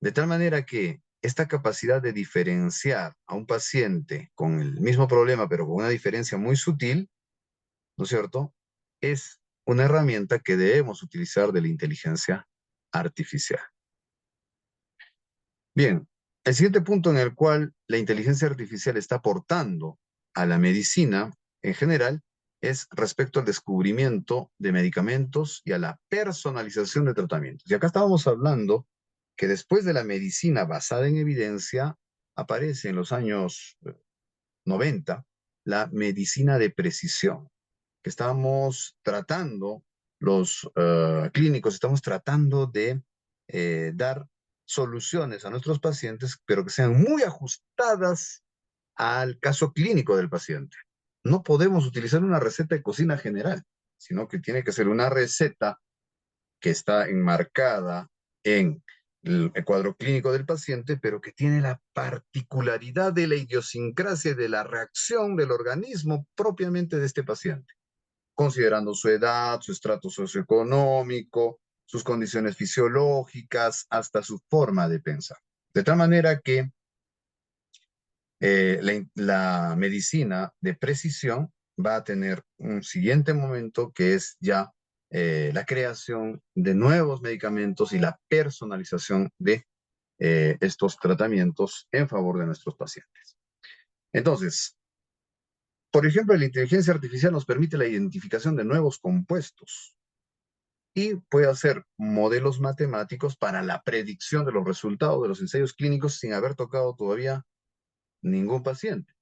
De tal manera que esta capacidad de diferenciar a un paciente con el mismo problema, pero con una diferencia muy sutil, ¿no es cierto?, es una herramienta que debemos utilizar de la inteligencia artificial. Bien, el siguiente punto en el cual la inteligencia artificial está aportando a la medicina en general es respecto al descubrimiento de medicamentos y a la personalización de tratamientos. Y acá estábamos hablando que después de la medicina basada en evidencia, aparece en los años 90 la medicina de precisión, que estamos tratando, los clínicos estamos tratando de dar soluciones a nuestros pacientes, pero que sean muy ajustadas al caso clínico del paciente. No podemos utilizar una receta de cocina general, sino que tiene que ser una receta que está enmarcada en el cuadro clínico del paciente, pero que tiene la particularidad de la idiosincrasia de la reacción del organismo propiamente de este paciente, considerando su edad, su estrato socioeconómico, sus condiciones fisiológicas, hasta su forma de pensar. De tal manera que la medicina de precisión va a tener un siguiente momento que es ya la creación de nuevos medicamentos y la personalización de estos tratamientos en favor de nuestros pacientes. Entonces, por ejemplo, la inteligencia artificial nos permite la identificación de nuevos compuestos y puede hacer modelos matemáticos para la predicción de los resultados de los ensayos clínicos sin haber tocado todavía ningún paciente.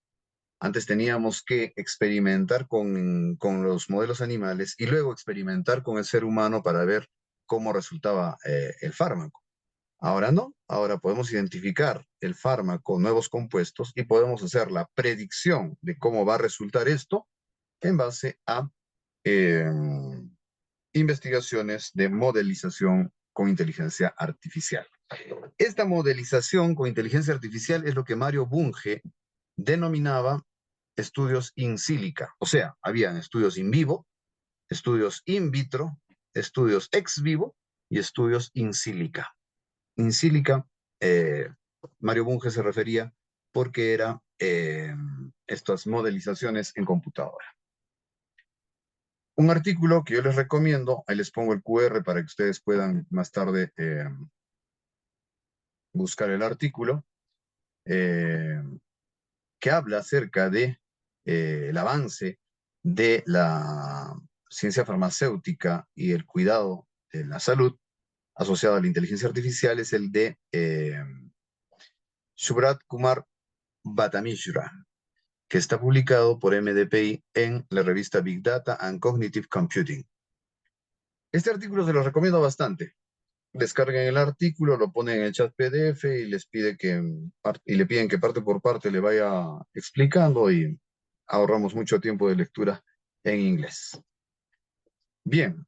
Antes teníamos que experimentar con los modelos animales y luego experimentar con el ser humano para ver cómo resultaba el fármaco. Ahora no, ahora podemos identificar el fármaco, nuevos compuestos y podemos hacer la predicción de cómo va a resultar esto en base a eh, investigaciones de modelización con inteligencia artificial. Esta modelización con inteligencia artificial es lo que Mario Bunge denominaba estudios in silica, o sea, habían estudios in vivo, estudios in vitro, estudios ex vivo y estudios in silica. In silica, Mario Bunge se refería porque era estas modelizaciones en computadora. Un artículo que yo les recomiendo, ahí les pongo el QR para que ustedes puedan más tarde buscar el artículo, que habla acerca de el avance de la ciencia farmacéutica y el cuidado de la salud asociado a la inteligencia artificial, es el de Subrat Kumar Bhattacharya, que está publicado por MDPI en la revista Big Data and Cognitive Computing. Este artículo se lo recomiendo bastante. Descarguen el artículo, lo ponen en el chat PDF y le piden que parte por parte le vaya explicando y ahorramos mucho tiempo de lectura en inglés. Bien,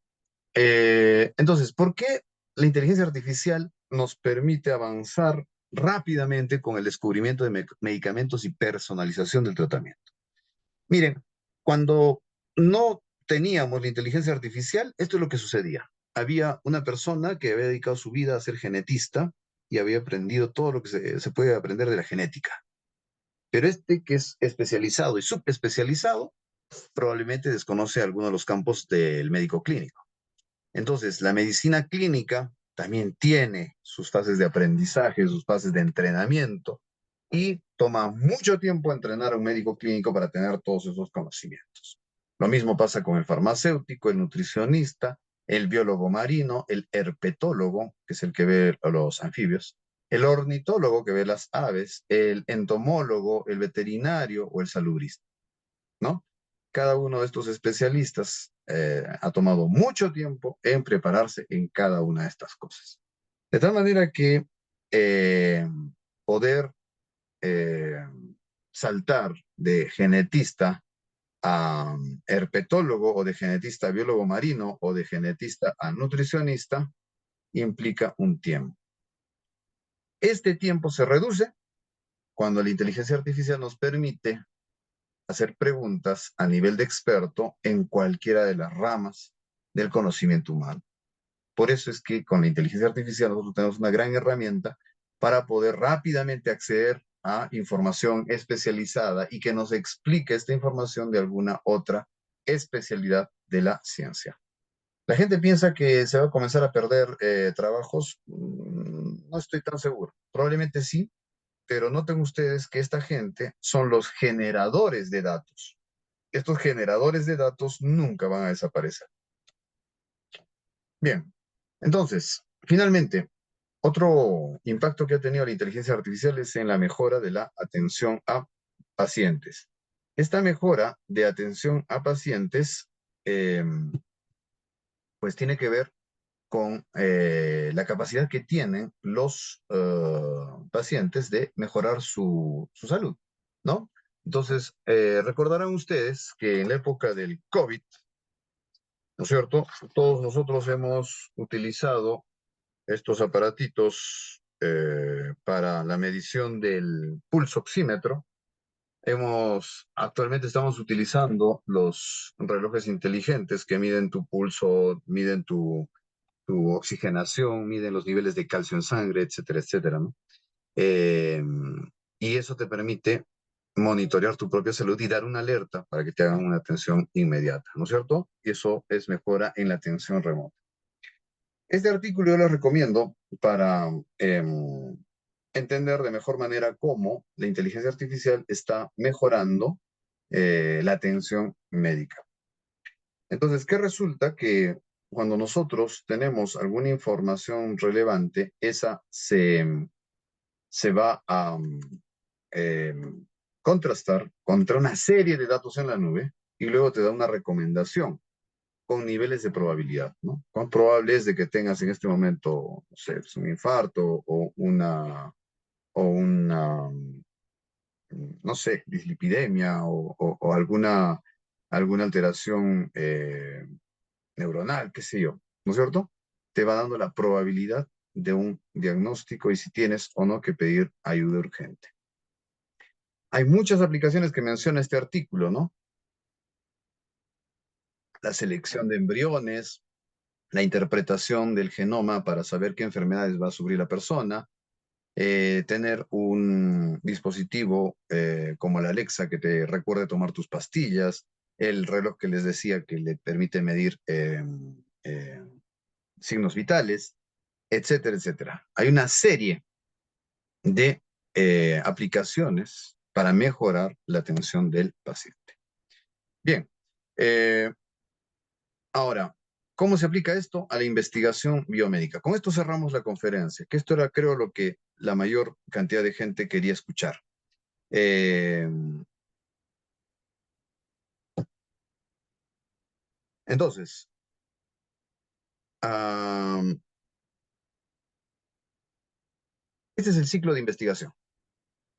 entonces, ¿por qué la inteligencia artificial nos permite avanzar rápidamente con el descubrimiento de medicamentos y personalización del tratamiento? Miren, cuando no teníamos la inteligencia artificial, esto es lo que sucedía. Había una persona que había dedicado su vida a ser genetista y había aprendido todo lo que se puede aprender de la genética. Pero este que es especializado y subespecializado, probablemente desconoce algunos de los campos del médico clínico. Entonces, la medicina clínica también tiene sus fases de aprendizaje, sus fases de entrenamiento, y toma mucho tiempo entrenar a un médico clínico para tener todos esos conocimientos. Lo mismo pasa con el farmacéutico, el nutricionista, el biólogo marino, el herpetólogo, que es el que ve a los anfibios, el ornitólogo, que ve las aves, el entomólogo, el veterinario o el salubrista, ¿no? Cada uno de estos especialistas ha tomado mucho tiempo en prepararse en cada una de estas cosas. De tal manera que poder saltar de genetista a herpetólogo o de genetista a biólogo marino o de genetista a nutricionista implica un tiempo. Este tiempo se reduce cuando la inteligencia artificial nos permite hacer preguntas a nivel de experto en cualquiera de las ramas del conocimiento humano. Por eso es que con la inteligencia artificial nosotros tenemos una gran herramienta para poder rápidamente acceder a información especializada y que nos explique esta información de alguna otra especialidad de la ciencia. La gente piensa que se va a comenzar a perder trabajos. No estoy tan seguro. Probablemente sí, pero noten ustedes que esta gente son los generadores de datos. Estos generadores de datos nunca van a desaparecer. Bien, entonces, finalmente, otro impacto que ha tenido la inteligencia artificial es en la mejora de la atención a pacientes. Esta mejora de atención a pacientes, eh, pues tiene que ver con la capacidad que tienen los pacientes de mejorar su salud, ¿no? Entonces, recordarán ustedes que en la época del COVID, ¿no es cierto? Todos nosotros hemos utilizado estos aparatitos para la medición del pulso oxímetro. Actualmente estamos utilizando los relojes inteligentes que miden tu pulso, miden tu oxigenación, miden los niveles de calcio en sangre, etcétera, etcétera, ¿no? Eh, y eso te permite monitorear tu propia salud y dar una alerta para que te hagan una atención inmediata, ¿no es cierto? Y eso es mejora en la atención remota. Este artículo yo lo recomiendo para entender de mejor manera cómo la inteligencia artificial está mejorando la atención médica. Entonces, ¿qué resulta? Que cuando nosotros tenemos alguna información relevante, esa se va a eh, contrastar contra una serie de datos en la nube y luego te da una recomendación con niveles de probabilidad, ¿no? ¿Cuán probable es de que tengas en este momento, no sé, pues, un infarto o una, no sé, dislipidemia o alguna alteración neuronal, qué sé yo, ¿no es cierto? Te va dando la probabilidad de un diagnóstico y si tienes o no que pedir ayuda urgente. Hay muchas aplicaciones que menciona este artículo, ¿no? La selección de embriones, la interpretación del genoma para saber qué enfermedades va a sufrir la persona, tener un dispositivo como la Alexa que te recuerde tomar tus pastillas, el reloj que les decía que le permite medir eh, signos vitales, etcétera, etcétera. Hay una serie de aplicaciones para mejorar la atención del paciente. Bien, eh, ahora, ¿cómo se aplica esto a la investigación biomédica? Con esto cerramos la conferencia, que esto era, creo, lo que la mayor cantidad de gente quería escuchar. Eh, entonces, este es el ciclo de investigación.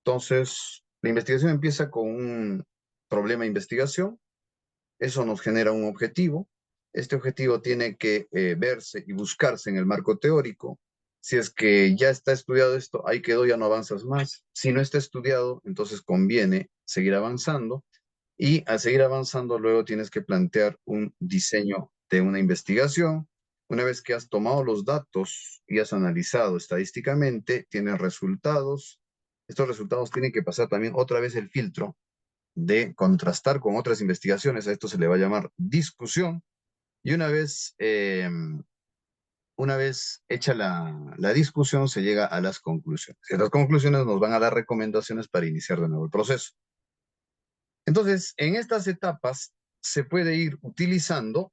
Entonces, la investigación empieza con un problema de investigación. Eso nos genera un objetivo. Este objetivo tiene que verse y buscarse en el marco teórico. Si es que ya está estudiado esto, ahí quedó, ya no avanzas más. Si no está estudiado, entonces conviene seguir avanzando. Y al seguir avanzando, luego tienes que plantear un diseño de una investigación. Una vez que has tomado los datos y has analizado estadísticamente, tienes resultados. Estos resultados tienen que pasar también otra vez el filtro de contrastar con otras investigaciones. A esto se le va a llamar discusión. Y una vez hecha la discusión, se llega a las conclusiones. Y las conclusiones nos van a dar recomendaciones para iniciar de nuevo el proceso. Entonces, en estas etapas se puede ir utilizando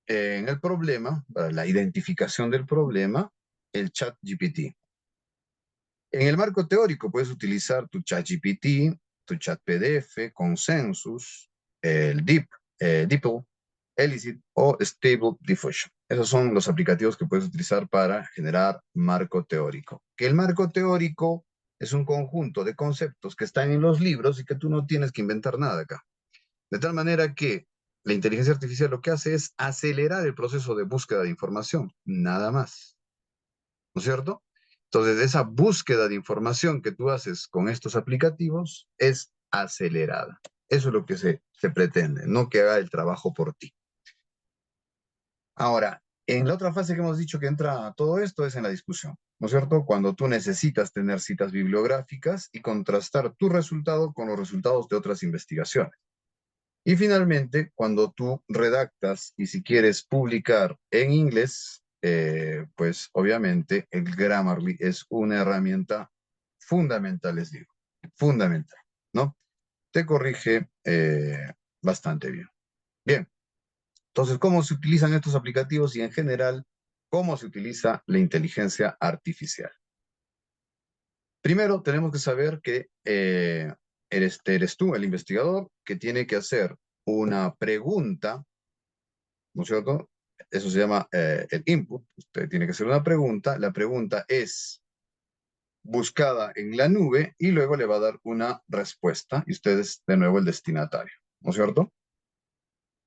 en el problema, para la identificación del problema, el chat GPT. En el marco teórico puedes utilizar tu chat GPT, tu chat PDF, Consensus, el DeepL, Elicit o Stable Diffusion. Esos son los aplicativos que puedes utilizar para generar marco teórico. Que el marco teórico es un conjunto de conceptos que están en los libros y que tú no tienes que inventar nada acá. De tal manera que la inteligencia artificial lo que hace es acelerar el proceso de búsqueda de información, nada más. ¿No es cierto? Entonces, esa búsqueda de información que tú haces con estos aplicativos es acelerada. Eso es lo que se pretende, no que haga el trabajo por ti. Ahora, En la otra fase que hemos dicho que entra todo esto es en la discusión, ¿no es cierto? Cuando tú necesitas tener citas bibliográficas y contrastar tu resultado con los resultados de otras investigaciones. Y finalmente, cuando tú redactas y si quieres publicar en inglés, pues obviamente el Grammarly es una herramienta fundamental, les digo, fundamental, ¿no? Te corrige bastante bien. Bien, entonces, ¿cómo se utilizan estos aplicativos y en general, cómo se utiliza la inteligencia artificial? Primero, tenemos que saber que eres tú, el investigador, que tiene que hacer una pregunta, ¿no es cierto? Eso se llama el input. Usted tiene que hacer una pregunta. La pregunta es buscada en la nube y luego le va a dar una respuesta y usted es de nuevo el destinatario, ¿no es cierto?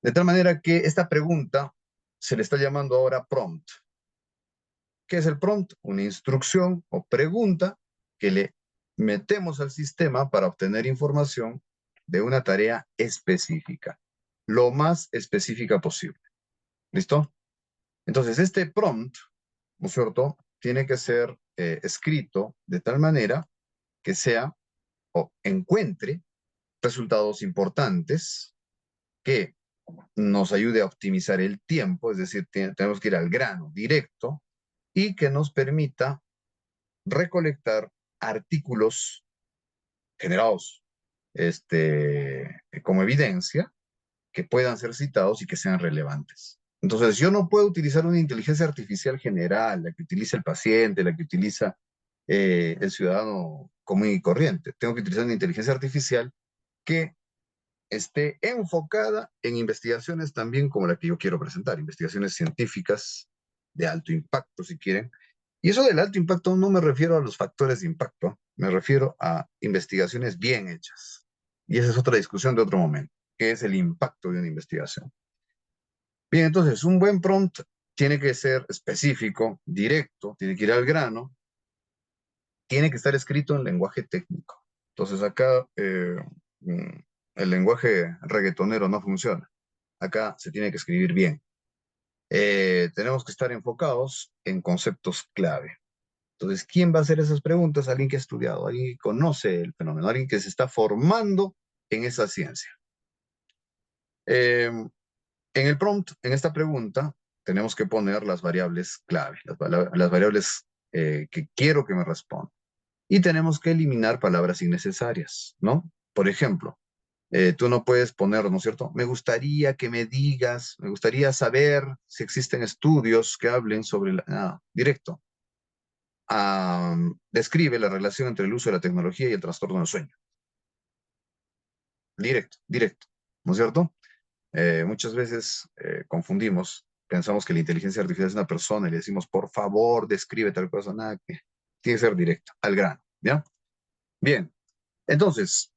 De tal manera que esta pregunta se le está llamando ahora prompt. ¿Qué es el prompt? Una instrucción o pregunta que le metemos al sistema para obtener información de una tarea específica, lo más específica posible. ¿Listo? Entonces, este prompt, ¿no es cierto?, tiene que ser escrito de tal manera que sea o encuentre resultados importantes que nos ayude a optimizar el tiempo, es decir, tenemos que ir al grano directo y que nos permita recolectar artículos generados como evidencia que puedan ser citados y que sean relevantes. Entonces, yo no puedo utilizar una inteligencia artificial general, la que utiliza el paciente, la que utiliza el ciudadano común y corriente. Tengo que utilizar una inteligencia artificial que esté enfocada en investigaciones también como la que yo quiero presentar, investigaciones científicas de alto impacto, si quieren. Y eso del alto impacto no me refiero a los factores de impacto, me refiero a investigaciones bien hechas. Y esa es otra discusión de otro momento, que es el impacto de una investigación. Bien, entonces, un buen prompt tiene que ser específico, directo, tiene que ir al grano, tiene que estar escrito en lenguaje técnico. Entonces, acá el lenguaje reggaetonero no funciona. Acá se tiene que escribir bien. Tenemos que estar enfocados en conceptos clave. Entonces, ¿quién va a hacer esas preguntas? Alguien que ha estudiado, alguien que conoce el fenómeno, alguien que se está formando en esa ciencia. En el prompt, en esta pregunta, tenemos que poner las variables clave, las variables que quiero que me respondan. Y tenemos que eliminar palabras innecesarias, ¿no? Por ejemplo, tú no puedes poner, ¿no es cierto? Me gustaría que me digas, me gustaría saber si existen estudios que hablen sobre directo. Describe la relación entre el uso de la tecnología y el trastorno del sueño. Directo, directo, ¿no es cierto? Muchas veces confundimos, pensamos que la inteligencia artificial es una persona y le decimos, por favor, describe tal cosa. Nada, que tiene que ser directo, al grano, ¿ya? Bien, entonces,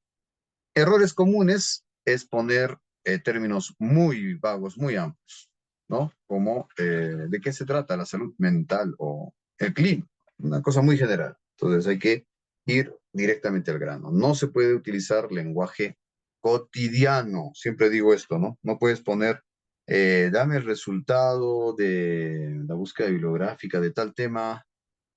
errores comunes es poner términos muy vagos, muy amplios, ¿no? Como de qué se trata la salud mental o el clima, una cosa muy general. Entonces hay que ir directamente al grano. No se puede utilizar lenguaje cotidiano. Siempre digo esto, ¿no? No puedes poner, dame el resultado de la búsqueda bibliográfica de tal tema,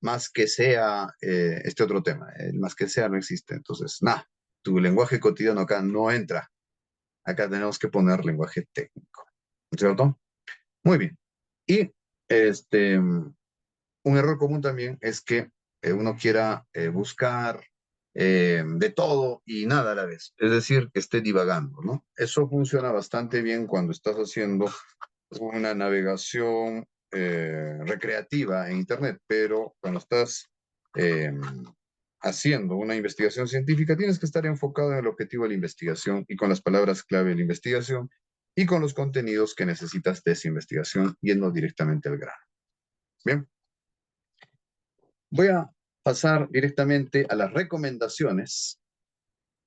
más que sea este otro tema. El más que sea no existe. Entonces, nada, tu lenguaje cotidiano acá no entra. Acá tenemos que poner lenguaje técnico. ¿Cierto? Muy bien. Y un error común también es que uno quiera buscar de todo y nada a la vez. Es decir, que esté divagando, ¿no? Eso funciona bastante bien cuando estás haciendo una navegación recreativa en Internet, pero cuando estás eh, haciendo una investigación científica, tienes que estar enfocado en el objetivo de la investigación y con las palabras clave de la investigación y con los contenidos que necesitas de esa investigación, yendo directamente al grano. Bien, voy a pasar directamente a las recomendaciones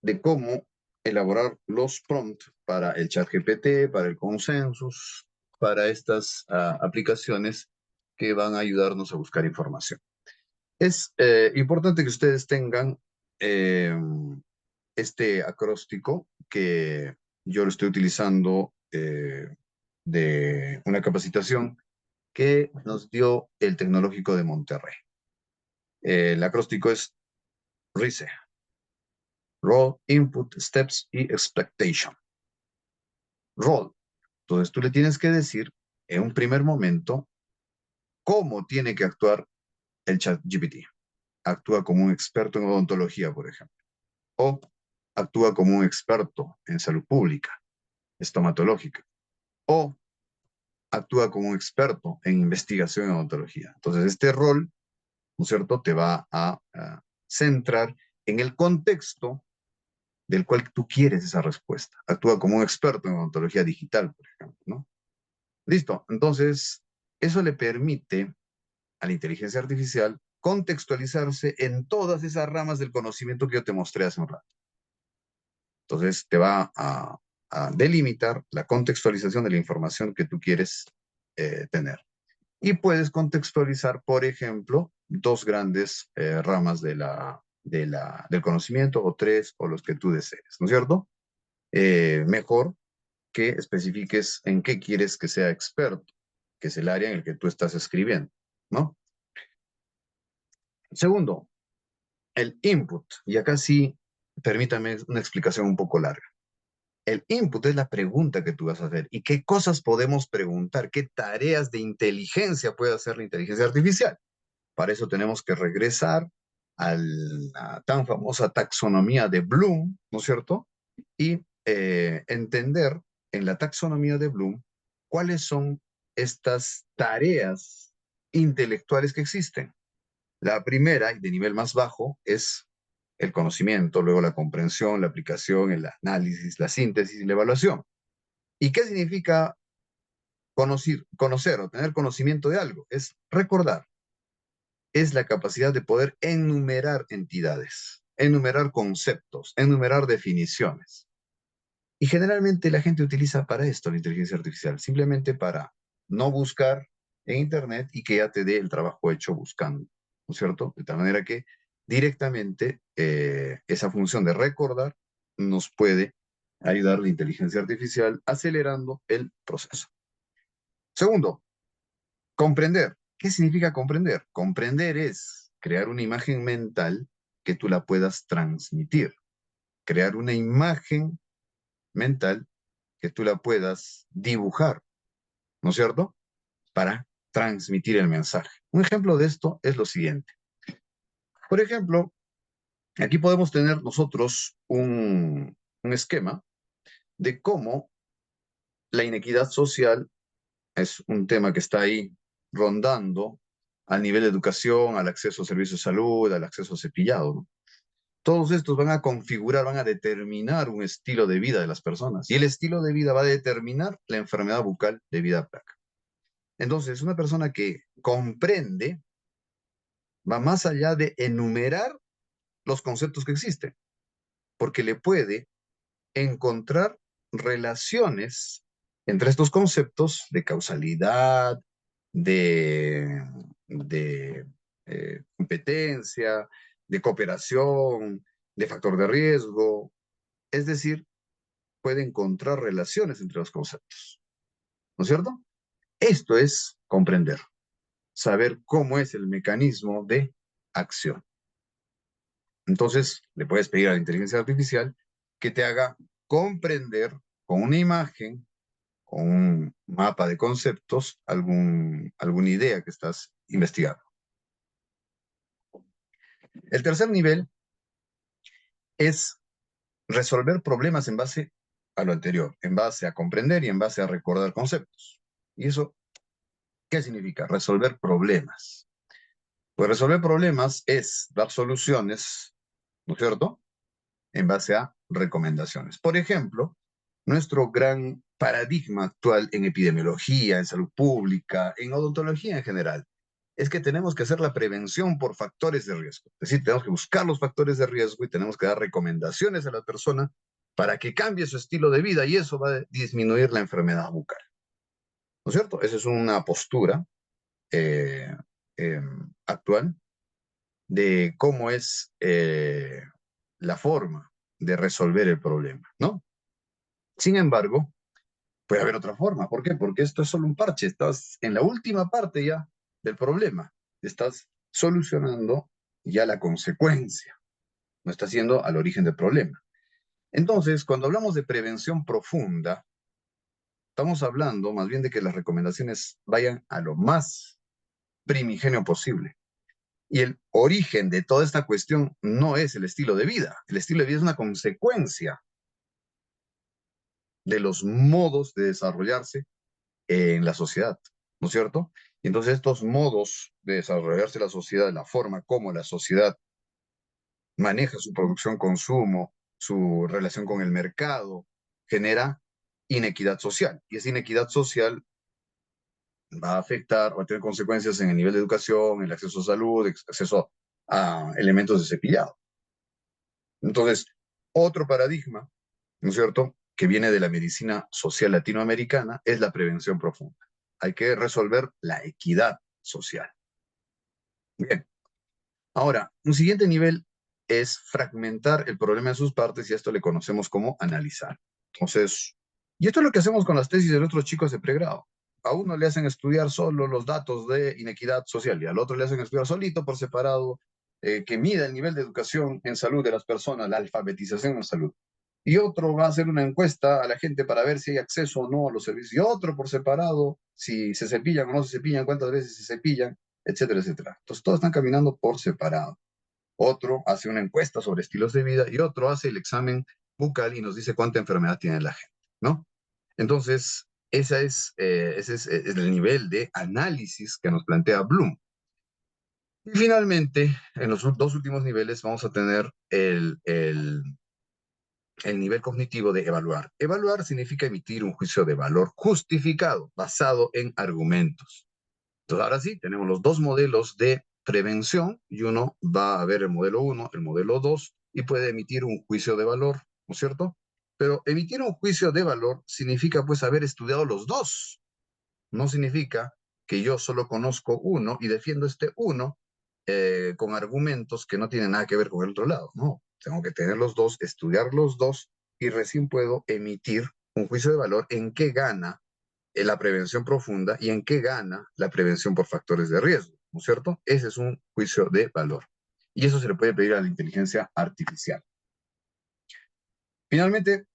de cómo elaborar los prompts para el ChatGPT, para el Consensus, para estas aplicaciones que van a ayudarnos a buscar información. Es importante que ustedes tengan eh, este acróstico que yo lo estoy utilizando de una capacitación que nos dio el Tecnológico de Monterrey. El acróstico es RISE, Role, Input, Steps y Expectation. Role. Entonces tú le tienes que decir en un primer momento cómo tiene que actuar el ChatGPT. Actúa como un experto en odontología, por ejemplo, o actúa como un experto en salud pública, estomatológica, o actúa como un experto en investigación en odontología. Entonces, este rol, ¿no es cierto?, te va a centrar en el contexto del cual tú quieres esa respuesta. Actúa como un experto en odontología digital, por ejemplo, ¿no? Listo. Entonces, eso le permite a la inteligencia artificial contextualizarse en todas esas ramas del conocimiento que yo te mostré hace un rato. Entonces, te va a delimitar la contextualización de la información que tú quieres tener. Y puedes contextualizar, por ejemplo, dos grandes ramas del conocimiento, o tres, o los que tú desees, ¿no es cierto? Mejor que especifiques en qué quieres que sea experto, que es el área en el que tú estás escribiendo, ¿no? Segundo, el input. Y acá sí, permítame una explicación un poco larga. El input es la pregunta que tú vas a hacer. ¿Y qué cosas podemos preguntar? ¿Qué tareas de inteligencia puede hacer la inteligencia artificial? Para eso tenemos que regresar a la tan famosa taxonomía de Bloom, ¿no es cierto? Y entender en la taxonomía de Bloom cuáles son estas tareas intelectuales que existen. La primera, y de nivel más bajo, es el conocimiento, luego la comprensión, la aplicación, el análisis, la síntesis y la evaluación. ¿Y qué significa conocer o tener conocimiento de algo? Es recordar, es la capacidad de poder enumerar entidades, enumerar conceptos, enumerar definiciones. Y generalmente la gente utiliza para esto la inteligencia artificial, simplemente para no buscar en Internet y que ya te dé el trabajo hecho buscando, ¿no es cierto? De tal manera que directamente esa función de recordar nos puede ayudar la inteligencia artificial acelerando el proceso. Segundo, comprender. ¿Qué significa comprender? Comprender es crear una imagen mental que tú la puedas transmitir. Crear una imagen mental que tú la puedas dibujar, ¿no es cierto? Para transmitir el mensaje. Un ejemplo de esto es lo siguiente. Por ejemplo, aquí podemos tener nosotros un esquema de cómo la inequidad social es un tema que está ahí rondando al nivel de educación, al acceso a servicios de salud, al acceso a cepillado, ¿no? Todos estos van a configurar, van a determinar un estilo de vida de las personas. Y el estilo de vida va a determinar la enfermedad bucal debido a placa. Entonces, una persona que comprende va más allá de enumerar los conceptos que existen, porque le puede encontrar relaciones entre estos conceptos de causalidad, de, de competencia, de cooperación, de factor de riesgo. Es decir, puede encontrar relaciones entre los conceptos. ¿No es cierto? Esto es comprender, saber cómo es el mecanismo de acción. Entonces, le puedes pedir a la inteligencia artificial que te haga comprender con una imagen, con un mapa de conceptos, alguna idea que estás investigando. El tercer nivel es resolver problemas en base a lo anterior, en base a comprender y en base a recordar conceptos. ¿Y eso qué significa? Resolver problemas. Pues resolver problemas es dar soluciones, ¿no es cierto?, en base a recomendaciones. Por ejemplo, nuestro gran paradigma actual en epidemiología, en salud pública, en odontología en general, es que tenemos que hacer la prevención por factores de riesgo. Es decir, tenemos que buscar los factores de riesgo y tenemos que dar recomendaciones a la persona para que cambie su estilo de vida y eso va a disminuir la enfermedad bucal. ¿No es cierto? Esa es una postura eh, actual de cómo es la forma de resolver el problema, ¿no? Sin embargo, Puede haber otra forma. ¿Por qué? Porque esto es solo un parche. Estás en la última parte ya del problema. Estás solucionando ya la consecuencia. No estás yendo al origen del problema. Entonces, cuando hablamos de prevención profunda, estamos hablando más bien de que las recomendaciones vayan a lo más primigenio posible. Y el origen de toda esta cuestión no es el estilo de vida. El estilo de vida es una consecuencia de los modos de desarrollarse en la sociedad, ¿no es cierto? Y entonces estos modos de desarrollarse la sociedad, la forma como la sociedad maneja su producción, consumo, su relación con el mercado, genera inequidad social. Y esa inequidad social va a afectar, va a tener consecuencias en el nivel de educación, el acceso a salud, acceso a elementos de cepillado. Entonces, otro paradigma, ¿no es cierto?, que viene de la medicina social latinoamericana es la prevención profunda. Hay que resolver la equidad social. Bien, ahora, un siguiente nivel es fragmentar el problema en sus partes y a esto le conocemos como analizar. Entonces, y esto es lo que hacemos con las tesis de nuestros chicos de pregrado. A uno le hacen estudiar solo los datos de inequidad social y al otro le hacen estudiar solito por separado, que mida el nivel de educación en salud de las personas, la alfabetización en salud. Y otro va a hacer una encuesta a la gente para ver si hay acceso o no a los servicios. Y otro por separado, si se cepillan o no se cepillan, cuántas veces se cepillan, etcétera, etcétera. Entonces todos están caminando por separado. Otro hace una encuesta sobre estilos de vida y otro hace el examen bucal y nos dice cuánta enfermedad tiene la gente, ¿no? Entonces, ese es el nivel de análisis que nos plantea Bloom. Y finalmente, en los dos últimos niveles vamos a tener el nivel cognitivo de evaluar. Evaluar significa emitir un juicio de valor justificado, basado en argumentos. Entonces, ahora sí, tenemos los dos modelos de prevención y uno va a ver el modelo 1, el modelo 2 y puede emitir un juicio de valor, ¿no es cierto? Pero emitir un juicio de valor significa pues haber estudiado los dos. No significa que yo solo conozco uno y defiendo este uno con argumentos que no tienen nada que ver con el otro lado. No, tengo que tener los dos, estudiar los dos y recién puedo emitir un juicio de valor en qué gana la prevención profunda y en qué gana la prevención por factores de riesgo, ¿no es cierto? Ese es un juicio de valor. Y eso se le puede pedir a la inteligencia artificial. Finalmente,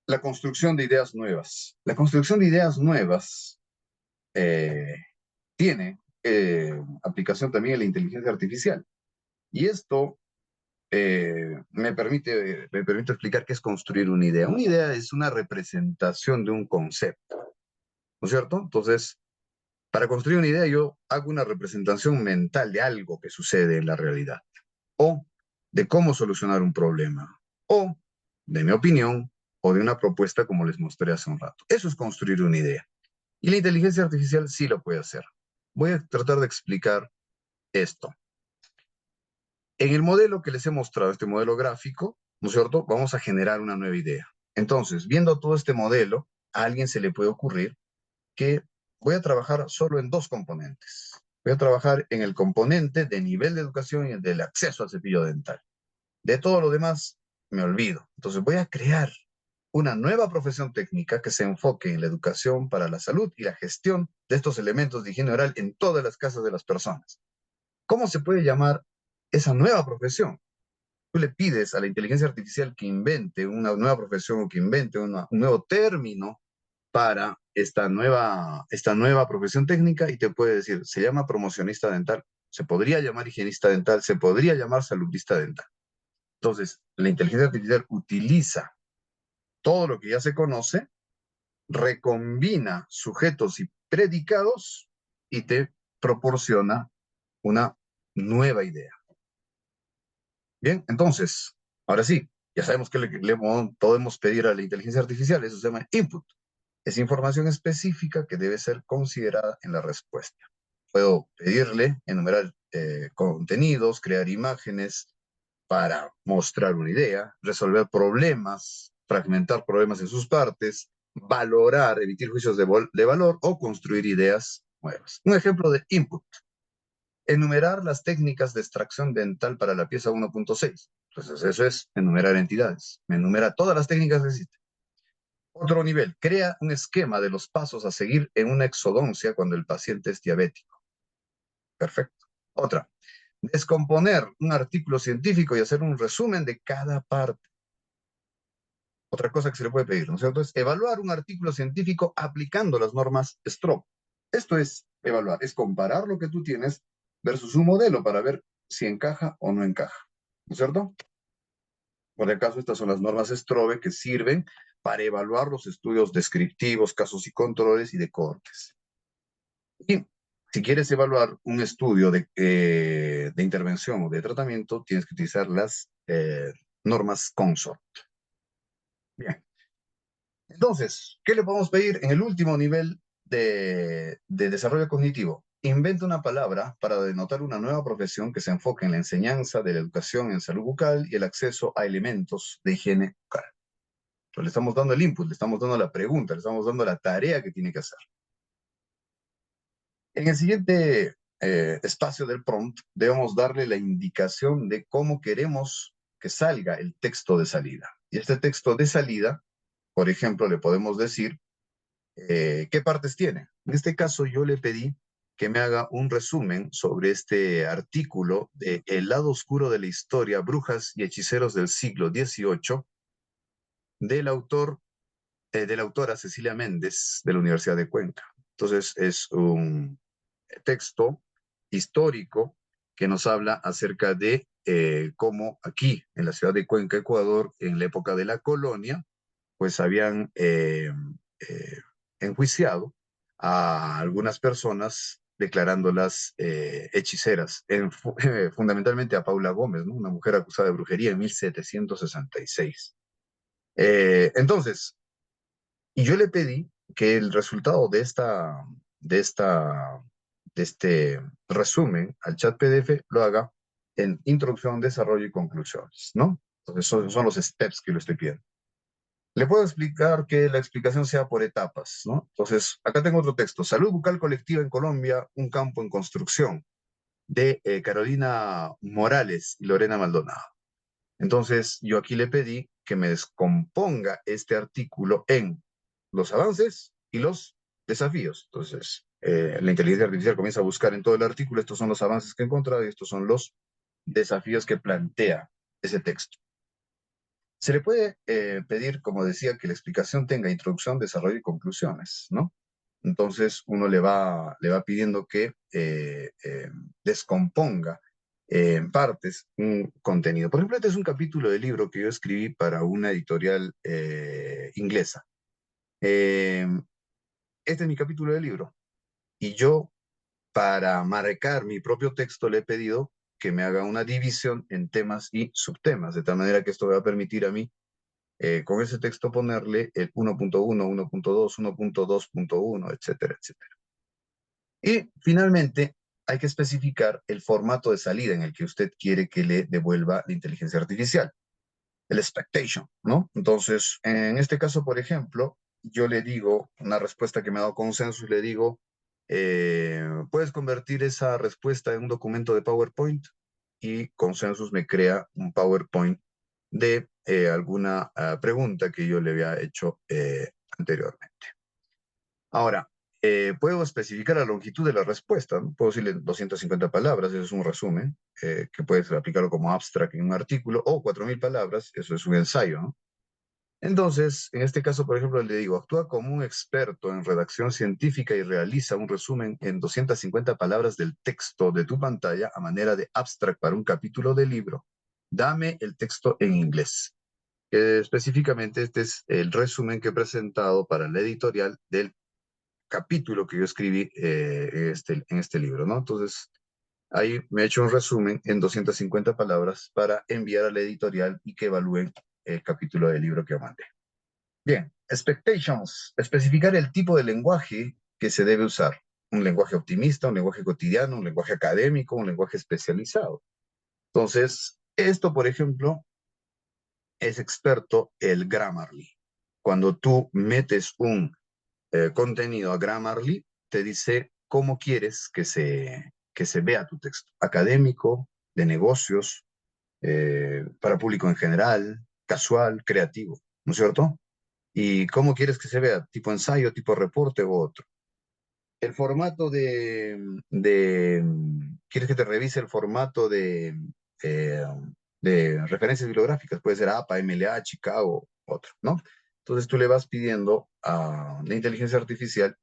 la construcción de ideas nuevas. La construcción de ideas nuevas eh, tiene aplicación también en la inteligencia artificial. Y esto me permite explicar qué es construir una idea. Una idea es una representación de un concepto, ¿no es cierto? Entonces, para construir una idea yo hago una representación mental de algo que sucede en la realidad, o de cómo solucionar un problema, o de mi opinión, o de una propuesta como les mostré hace un rato. Eso es construir una idea. Y la inteligencia artificial sí lo puede hacer. Voy a tratar de explicar esto. En el modelo que les he mostrado, este modelo gráfico, ¿no es cierto? Vamos a generar una nueva idea. Entonces, viendo todo este modelo, a alguien se le puede ocurrir que voy a trabajar solo en dos componentes. Voy a trabajar en el componente de nivel de educación y el del acceso al cepillo dental. De todo lo demás, me olvido. Entonces, voy a crear una nueva profesión técnica que se enfoque en la educación para la salud y la gestión de estos elementos de higiene oral en todas las casas de las personas. ¿Cómo se puede llamar esa nueva profesión? Tú le pides a la inteligencia artificial que invente una nueva profesión o que invente un nuevo término para esta nueva profesión técnica y te puede decir, se llama promocionista dental, se podría llamar higienista dental, se podría llamar saludista dental. Entonces, la inteligencia artificial utiliza todo lo que ya se conoce, recombina sujetos y predicados y te proporciona una nueva idea. Bien, entonces, ahora sí, ya sabemos que podemos pedir a la inteligencia artificial, eso se llama input. Es información específica que debe ser considerada en la respuesta. Puedo pedirle enumerar contenidos, crear imágenes para mostrar una idea, resolver problemas, fragmentar problemas en sus partes, valorar, emitir juicios de valor o construir ideas nuevas. Un ejemplo de input. Enumerar las técnicas de extracción dental para la pieza 1.6. Entonces eso es enumerar entidades. Me enumera todas las técnicas que existen. Otro nivel, crea un esquema de los pasos a seguir en una exodoncia cuando el paciente es diabético. Perfecto. Otra, descomponer un artículo científico y hacer un resumen de cada parte. Otra cosa que se le puede pedir, ¿no es cierto? Es evaluar un artículo científico aplicando las normas STROP. Esto es evaluar, es comparar lo que tú tienes versus un modelo para ver si encaja o no encaja, ¿no es cierto? Por el caso, estas son las normas STROBE que sirven para evaluar los estudios descriptivos, casos y controles y de cohortes. Y si quieres evaluar un estudio de intervención o de tratamiento, tienes que utilizar las normas CONSORT. Bien. Entonces, ¿qué le podemos pedir en el último nivel de desarrollo cognitivo? Inventa una palabra para denotar una nueva profesión que se enfoque en la enseñanza de la educación en salud bucal y el acceso a elementos de higiene bucal. Entonces, le estamos dando el input, le estamos dando la pregunta, le estamos dando la tarea que tiene que hacer. En el siguiente espacio del prompt, debemos darle la indicación de cómo queremos que salga el texto de salida. Y este texto de salida, por ejemplo, le podemos decir qué partes tiene. En este caso, yo le pedí que me haga un resumen sobre este artículo de El lado oscuro de la historia, brujas y hechiceros del siglo XVIII, del autor, de la autora Cecilia Méndez, de la Universidad de Cuenca. Entonces, es un texto histórico que nos habla acerca de cómo aquí, en la ciudad de Cuenca, Ecuador, en la época de la colonia, pues habían eh, enjuiciado a algunas personas declarándolas hechiceras, fundamentalmente a Paula Gómez, ¿no? Una mujer acusada de brujería en 1766. Entonces, y yo le pedí que el resultado de esta, de este resumen al chat PDF lo haga en introducción, desarrollo y conclusiones, ¿no? Entonces, esos son los steps que le estoy pidiendo. Le puedo explicar que la explicación sea por etapas, ¿no? Entonces, acá tengo otro texto. Salud bucal colectiva en Colombia, un campo en construcción, de Carolina Morales y Lorena Maldonado. Entonces, yo aquí le pedí que me descomponga este artículo en los avances y los desafíos. Entonces, la inteligencia artificial comienza a buscar en todo el artículo, estos son los avances que he encontrado y estos son los desafíos que plantea ese texto. Se le puede pedir, como decía, que la explicación tenga introducción, desarrollo y conclusiones, ¿no? Entonces uno le va pidiendo que descomponga en partes un contenido. Por ejemplo, este es un capítulo del libro que yo escribí para una editorial inglesa. Eh, este es mi capítulo del libro. Y yo, para marcar mi propio texto, le he pedido que me haga una división en temas y subtemas, de tal manera que esto me va a permitir a mí con ese texto ponerle el 1.1, 1.2, 1.2.1, etcétera, etcétera. Y finalmente, hay que especificar el formato de salida en el que usted quiere que le devuelva la inteligencia artificial, el expectation, ¿no? Entonces, en este caso, por ejemplo, yo le digo, una respuesta que me ha dado Consensus, le digo, ¿puedes convertir esa respuesta en un documento de PowerPoint? Y Consensus me crea un PowerPoint de alguna pregunta que yo le había hecho anteriormente. Ahora, puedo especificar la longitud de la respuesta, ¿no? Puedo decirle 250 palabras, eso es un resumen, que puedes aplicarlo como abstract en un artículo, o 4000 palabras, eso es un ensayo, ¿no? Entonces, en este caso, por ejemplo, le digo, actúa como un experto en redacción científica y realiza un resumen en 250 palabras del texto de tu pantalla a manera de abstract para un capítulo de libro. Dame el texto en inglés. Específicamente, este es el resumen que he presentado para la editorial del capítulo que yo escribí en este libro, ¿no? Entonces, ahí me he hecho un resumen en 250 palabras para enviar a la editorial y que evalúen el capítulo del libro que mandé. Bien, expectations, especificar el tipo de lenguaje que se debe usar. Un lenguaje optimista, un lenguaje cotidiano, un lenguaje académico, un lenguaje especializado. Entonces, esto, por ejemplo, es experto el Grammarly. Cuando tú metes un contenido a Grammarly, te dice cómo quieres que se vea tu texto. Académico, de negocios, para público en general, casual, creativo, ¿no es cierto? ¿Y cómo quieres que se vea? ¿Tipo ensayo, tipo reporte u otro? El formato ¿quieres que te revise el formato eh, de referencias bibliográficas? Puede ser APA, MLA, Chicago, otro, ¿no? Entonces tú le vas pidiendo a la inteligencia artificial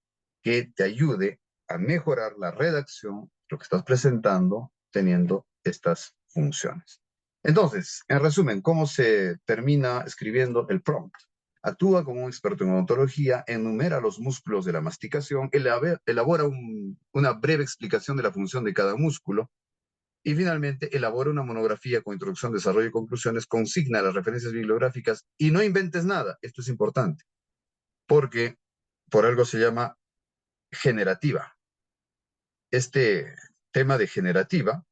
que te ayude a mejorar la redacción, lo que estás presentando, teniendo estas funciones. Entonces, en resumen, ¿cómo se termina escribiendo el prompt? Actúa como un experto en odontología, enumera los músculos de la masticación, elabora una breve explicación de la función de cada músculo y finalmente elabora una monografía con introducción, desarrollo y conclusiones, consigna las referencias bibliográficas y no inventes nada. Esto es importante porque por algo se llama generativa. Este tema de generativa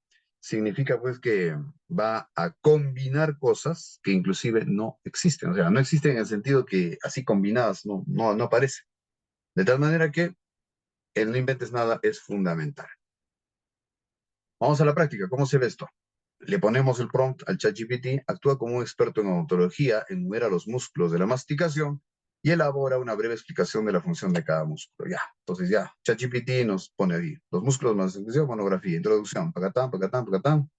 significa pues que va a combinar cosas que inclusive no existen. O sea, no existen en el sentido que así combinadas no aparecen. De tal manera que el no inventes nada es fundamental. Vamos a la práctica. ¿Cómo se ve esto? Le ponemos el prompt al ChatGPT, actúa como un experto en odontología, enumera los músculos de la masticación y elabora una breve explicación de la función de cada músculo. Ya, entonces ya, ChatGPT nos pone ahí los músculos de la masticación, monografía, introducción, pacatán, pacatán, pacatán,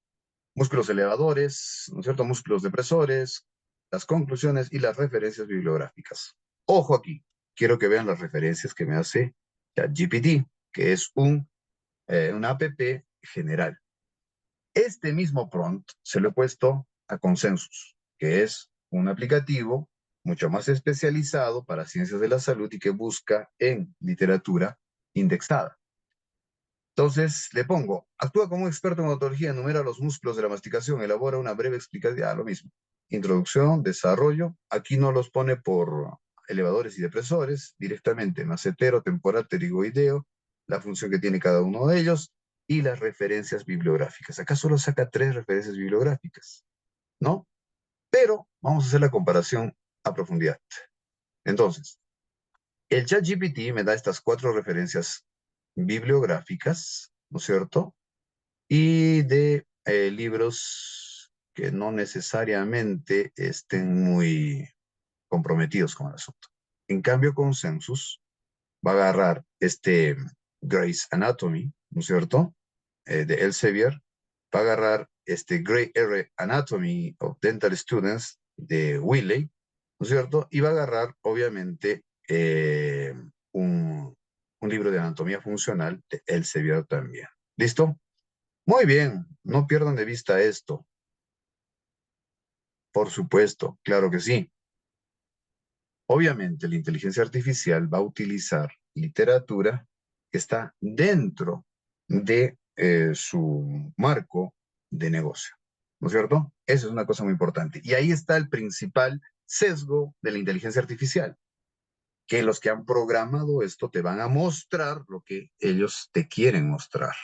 músculos elevadores, ¿no es cierto? Músculos depresores, las conclusiones y las referencias bibliográficas. Ojo aquí, quiero que vean las referencias que me hace ChatGPT, que es una app general. Este mismo prompt se lo he puesto a Consensus, que es un aplicativo mucho más especializado para ciencias de la salud y que busca en literatura indexada. Entonces le pongo, actúa como experto en odontología, enumera los músculos de la masticación, elabora una breve explicación, lo mismo. Introducción, desarrollo, aquí no los pone por elevadores y depresores, directamente macetero, temporal, pterigoideo, la función que tiene cada uno de ellos y las referencias bibliográficas. Acá solo saca 3 referencias bibliográficas, ¿no? Pero vamos a hacer la comparación a profundidad. Entonces, el ChatGPT me da estas 4 referencias bibliográficas, ¿no es cierto? Y de libros que no necesariamente estén muy comprometidos con el asunto. En cambio, Consensus va a agarrar este Grey's Anatomy, ¿no es cierto? De Elsevier, va a agarrar este Grey R Anatomy of Dental Students de Wiley, ¿no es cierto? Y va a agarrar, obviamente, un libro de anatomía funcional de Elsevier también. ¿Listo? Muy bien, no pierdan de vista esto. Por supuesto, claro que sí. Obviamente, la inteligencia artificial va a utilizar literatura que está dentro de su marco de negocio, ¿no es cierto? Eso es una cosa muy importante. Y ahí está el principal sesgo de la inteligencia artificial, que los que han programado esto te van a mostrar lo que ellos te quieren mostrar.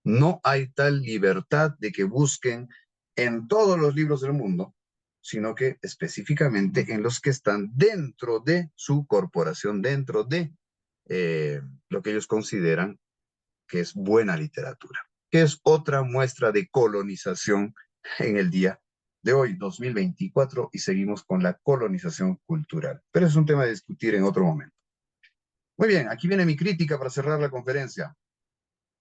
No hay tal libertad de que busquen en todos los libros del mundo, sino que específicamente en los que están dentro de su corporación, dentro de lo que ellos consideran que es buena literatura, que es otra muestra de colonización en el día de hoy, 2024, y seguimos con la colonización cultural. Pero es un tema de discutir en otro momento. Muy bien, aquí viene mi crítica para cerrar la conferencia.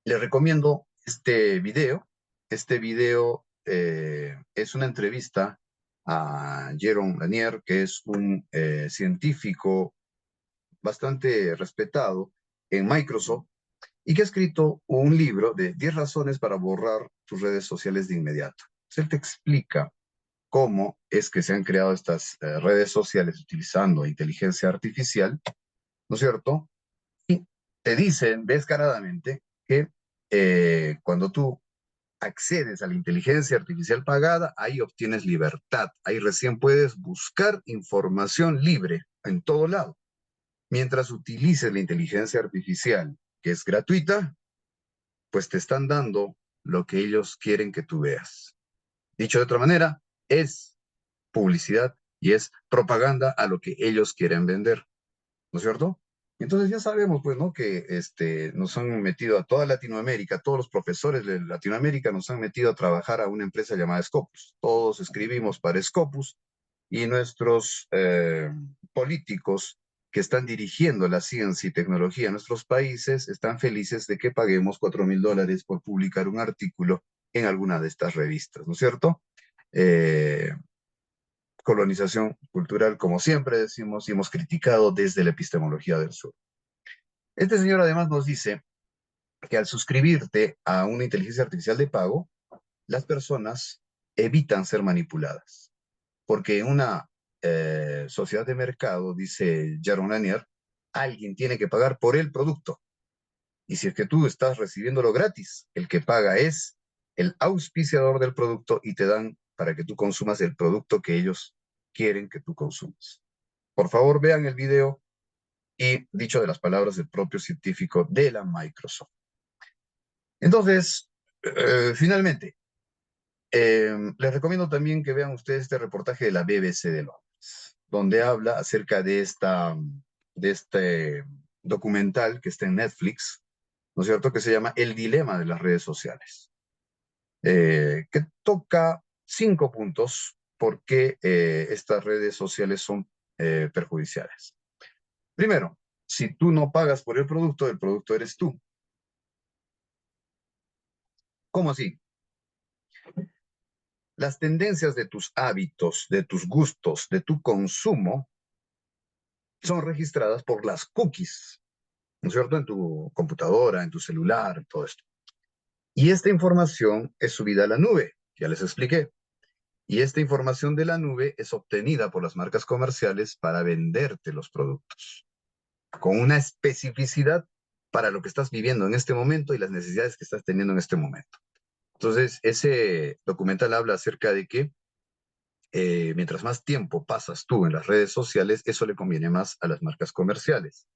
Les recomiendo este video. Este video es una entrevista a Jérôme Lanier, que es un científico bastante respetado en Microsoft y que ha escrito un libro de 10 razones para borrar tus redes sociales de inmediato. Entonces, él te explica cómo es que se han creado estas redes sociales utilizando inteligencia artificial, ¿no es cierto? Y te dicen descaradamente que cuando tú accedes a la inteligencia artificial pagada, ahí obtienes libertad, ahí recién puedes buscar información libre en todo lado. Mientras utilices la inteligencia artificial, que es gratuita, pues te están dando lo que ellos quieren que tú veas. Dicho de otra manera, es publicidad y es propaganda a lo que ellos quieren vender. ¿No es cierto? Entonces ya sabemos, pues, ¿no? Que nos han metido a toda Latinoamérica, todos los profesores de Latinoamérica nos han metido a trabajar a una empresa llamada Scopus. Todos escribimos para Scopus y nuestros políticos que están dirigiendo la ciencia y tecnología en nuestros países están felices de que paguemos $4.000 por publicar un artículo en alguna de estas revistas, ¿no es cierto? Colonización cultural, como siempre decimos y hemos criticado desde la epistemología del sur. Este señor además nos dice que al suscribirte a una inteligencia artificial de pago, las personas evitan ser manipuladas. Porque en una sociedad de mercado, dice Jaron Lanier, alguien tiene que pagar por el producto. Y si es que tú estás recibiéndolo gratis, el que paga es el auspiciador del producto y te dan para que tú consumas el producto que ellos quieren que tú consumas. Por favor, vean el video y dicho de las palabras del propio científico de la Microsoft. Entonces, finalmente, les recomiendo también que vean ustedes este reportaje de la BBC de Londres, donde habla acerca de este documental que está en Netflix, ¿no es cierto?, que se llama El dilema de las redes sociales, que toca 5 puntos por qué estas redes sociales son perjudiciales. Primero, si tú no pagas por el producto eres tú. ¿Cómo así? Las tendencias de tus hábitos, de tus gustos, de tu consumo, son registradas por las cookies, ¿no es cierto?, en tu computadora, en tu celular, todo esto. Y esta información es subida a la nube, ya les expliqué. Y esta información de la nube es obtenida por las marcas comerciales para venderte los productos, con una especificidad para lo que estás viviendo en este momento y las necesidades que estás teniendo en este momento. Entonces, ese documental habla acerca de que mientras más tiempo pasas tú en las redes sociales, eso le conviene más a las marcas comerciales.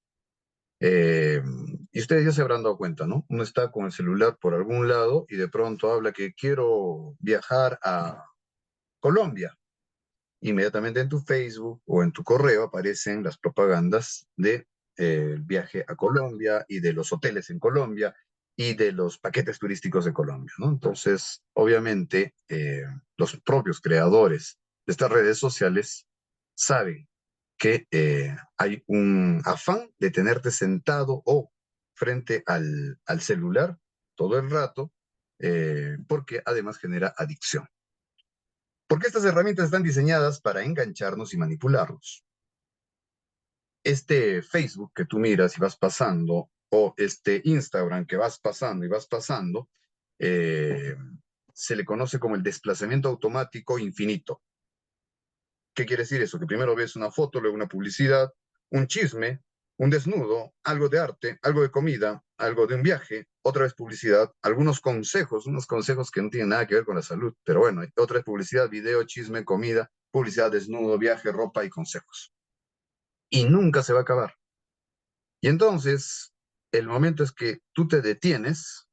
Y ustedes ya se habrán dado cuenta, ¿no? Uno está con el celular por algún lado y de pronto habla que quiero viajar a Colombia. Inmediatamente en tu Facebook o en tu correo aparecen las propagandas de el viaje a Colombia y de los hoteles en Colombia y de los paquetes turísticos de Colombia, ¿no? Entonces, obviamente, los propios creadores de estas redes sociales saben que hay un afán de tenerte sentado o frente al celular todo el rato, porque además genera adicción. Porque estas herramientas están diseñadas para engancharnos y manipularnos. Este Facebook que tú miras y vas pasando, o este Instagram que vas pasando y vas pasando, eh, se le conoce como el desplazamiento automático infinito. ¿Qué quiere decir eso? Que primero ves una foto, luego una publicidad, un chisme, un desnudo, algo de arte, algo de comida, algo de un viaje, otra vez publicidad, algunos consejos, unos consejos que no tienen nada que ver con la salud, pero bueno, otra vez publicidad, video, chisme, comida, publicidad, desnudo, viaje, ropa y consejos. Y nunca se va a acabar. Y entonces, el momento es que tú te detienes,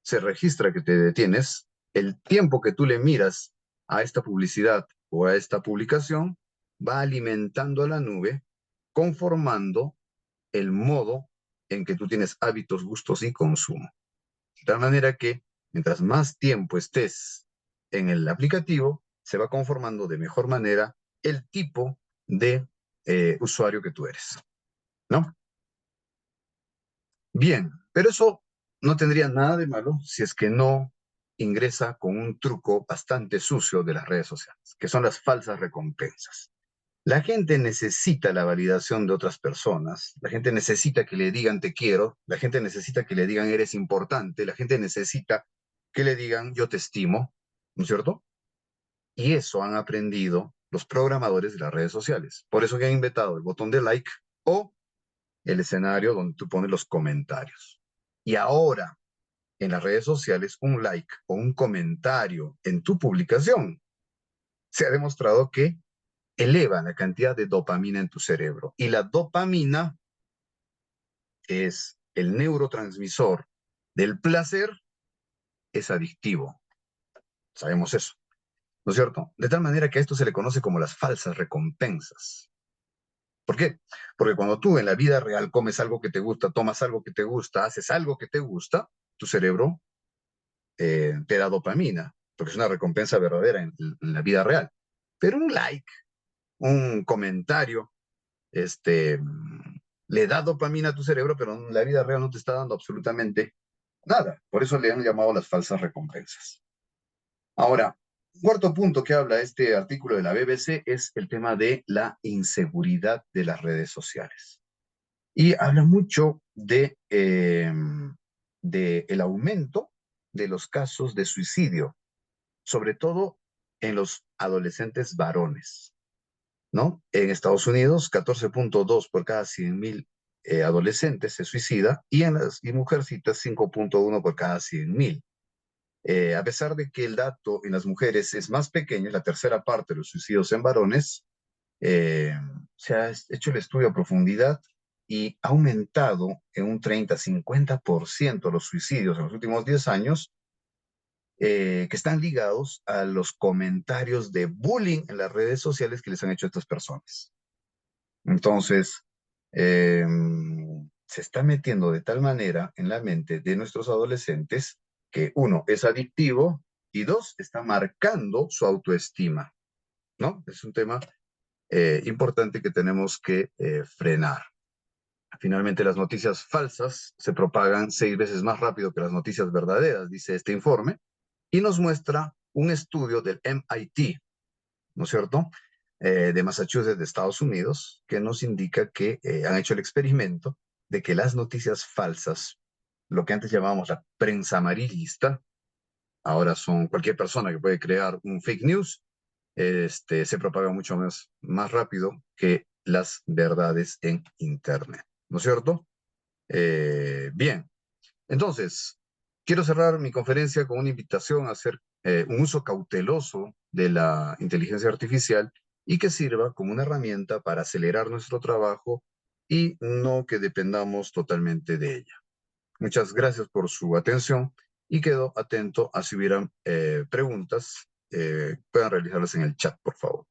se registra que te detienes, el tiempo que tú le miras a esta publicidad o a esta publicación va alimentando a la nube, conformando el modo en que tú tienes hábitos, gustos y consumo. De tal manera que mientras más tiempo estés en el aplicativo, se va conformando de mejor manera el tipo de usuario que tú eres, ¿no? Bien, pero eso no tendría nada de malo si es que no ingresa con un truco bastante sucio de las redes sociales, que son las falsas recompensas. La gente necesita la validación de otras personas, la gente necesita que le digan te quiero, la gente necesita que le digan eres importante, la gente necesita que le digan yo te estimo, ¿no es cierto? Y eso han aprendido los programadores de las redes sociales. Por eso que han inventado el botón de like o el escenario donde tú pones los comentarios. Y ahora, en las redes sociales, un like o un comentario en tu publicación se ha demostrado que eleva la cantidad de dopamina en tu cerebro. Y la dopamina es el neurotransmisor del placer, es adictivo. Sabemos eso, ¿no es cierto? De tal manera que a esto se le conoce como las falsas recompensas. ¿Por qué? Porque cuando tú en la vida real comes algo que te gusta, tomas algo que te gusta, haces algo que te gusta, tu cerebro te da dopamina, porque es una recompensa verdadera en la vida real. Pero un like, un comentario, le da dopamina a tu cerebro, pero en la vida real no te está dando absolutamente nada. Por eso le han llamado las falsas recompensas. Ahora, cuarto punto que habla este artículo de la BBC es el tema de la inseguridad de las redes sociales. Y habla mucho de el aumento de los casos de suicidio, sobre todo en los adolescentes varones, ¿no? En Estados Unidos, 14.2 por cada 100.000 adolescentes se suicida y en las mujercitas 5.1 por cada 100.000. A pesar de que el dato en las mujeres es más pequeño, la tercera parte de los suicidios en varones, eh, se ha hecho el estudio a profundidad y ha aumentado en un 30-50% los suicidios en los últimos 10 años, que están ligados a los comentarios de bullying en las redes sociales que les han hecho estas personas. Entonces, eh, se está metiendo de tal manera en la mente de nuestros adolescentes que, uno, es adictivo y dos, está marcando su autoestima, ¿no? Es un tema importante que tenemos que frenar. Finalmente, las noticias falsas se propagan 6 veces más rápido que las noticias verdaderas, dice este informe, y nos muestra un estudio del MIT, ¿no es cierto?, de Massachusetts, de Estados Unidos, que nos indica que han hecho el experimento de que las noticias falsas, lo que antes llamábamos la prensa amarillista, ahora son cualquier persona que puede crear un fake news, se propaga mucho más rápido que las verdades en Internet, ¿no es cierto? Bien, entonces, quiero cerrar mi conferencia con una invitación a hacer un uso cauteloso de la inteligencia artificial y que sirva como una herramienta para acelerar nuestro trabajo y no que dependamos totalmente de ella. Muchas gracias por su atención y quedo atento a si hubieran preguntas, puedan realizarlas en el chat, por favor.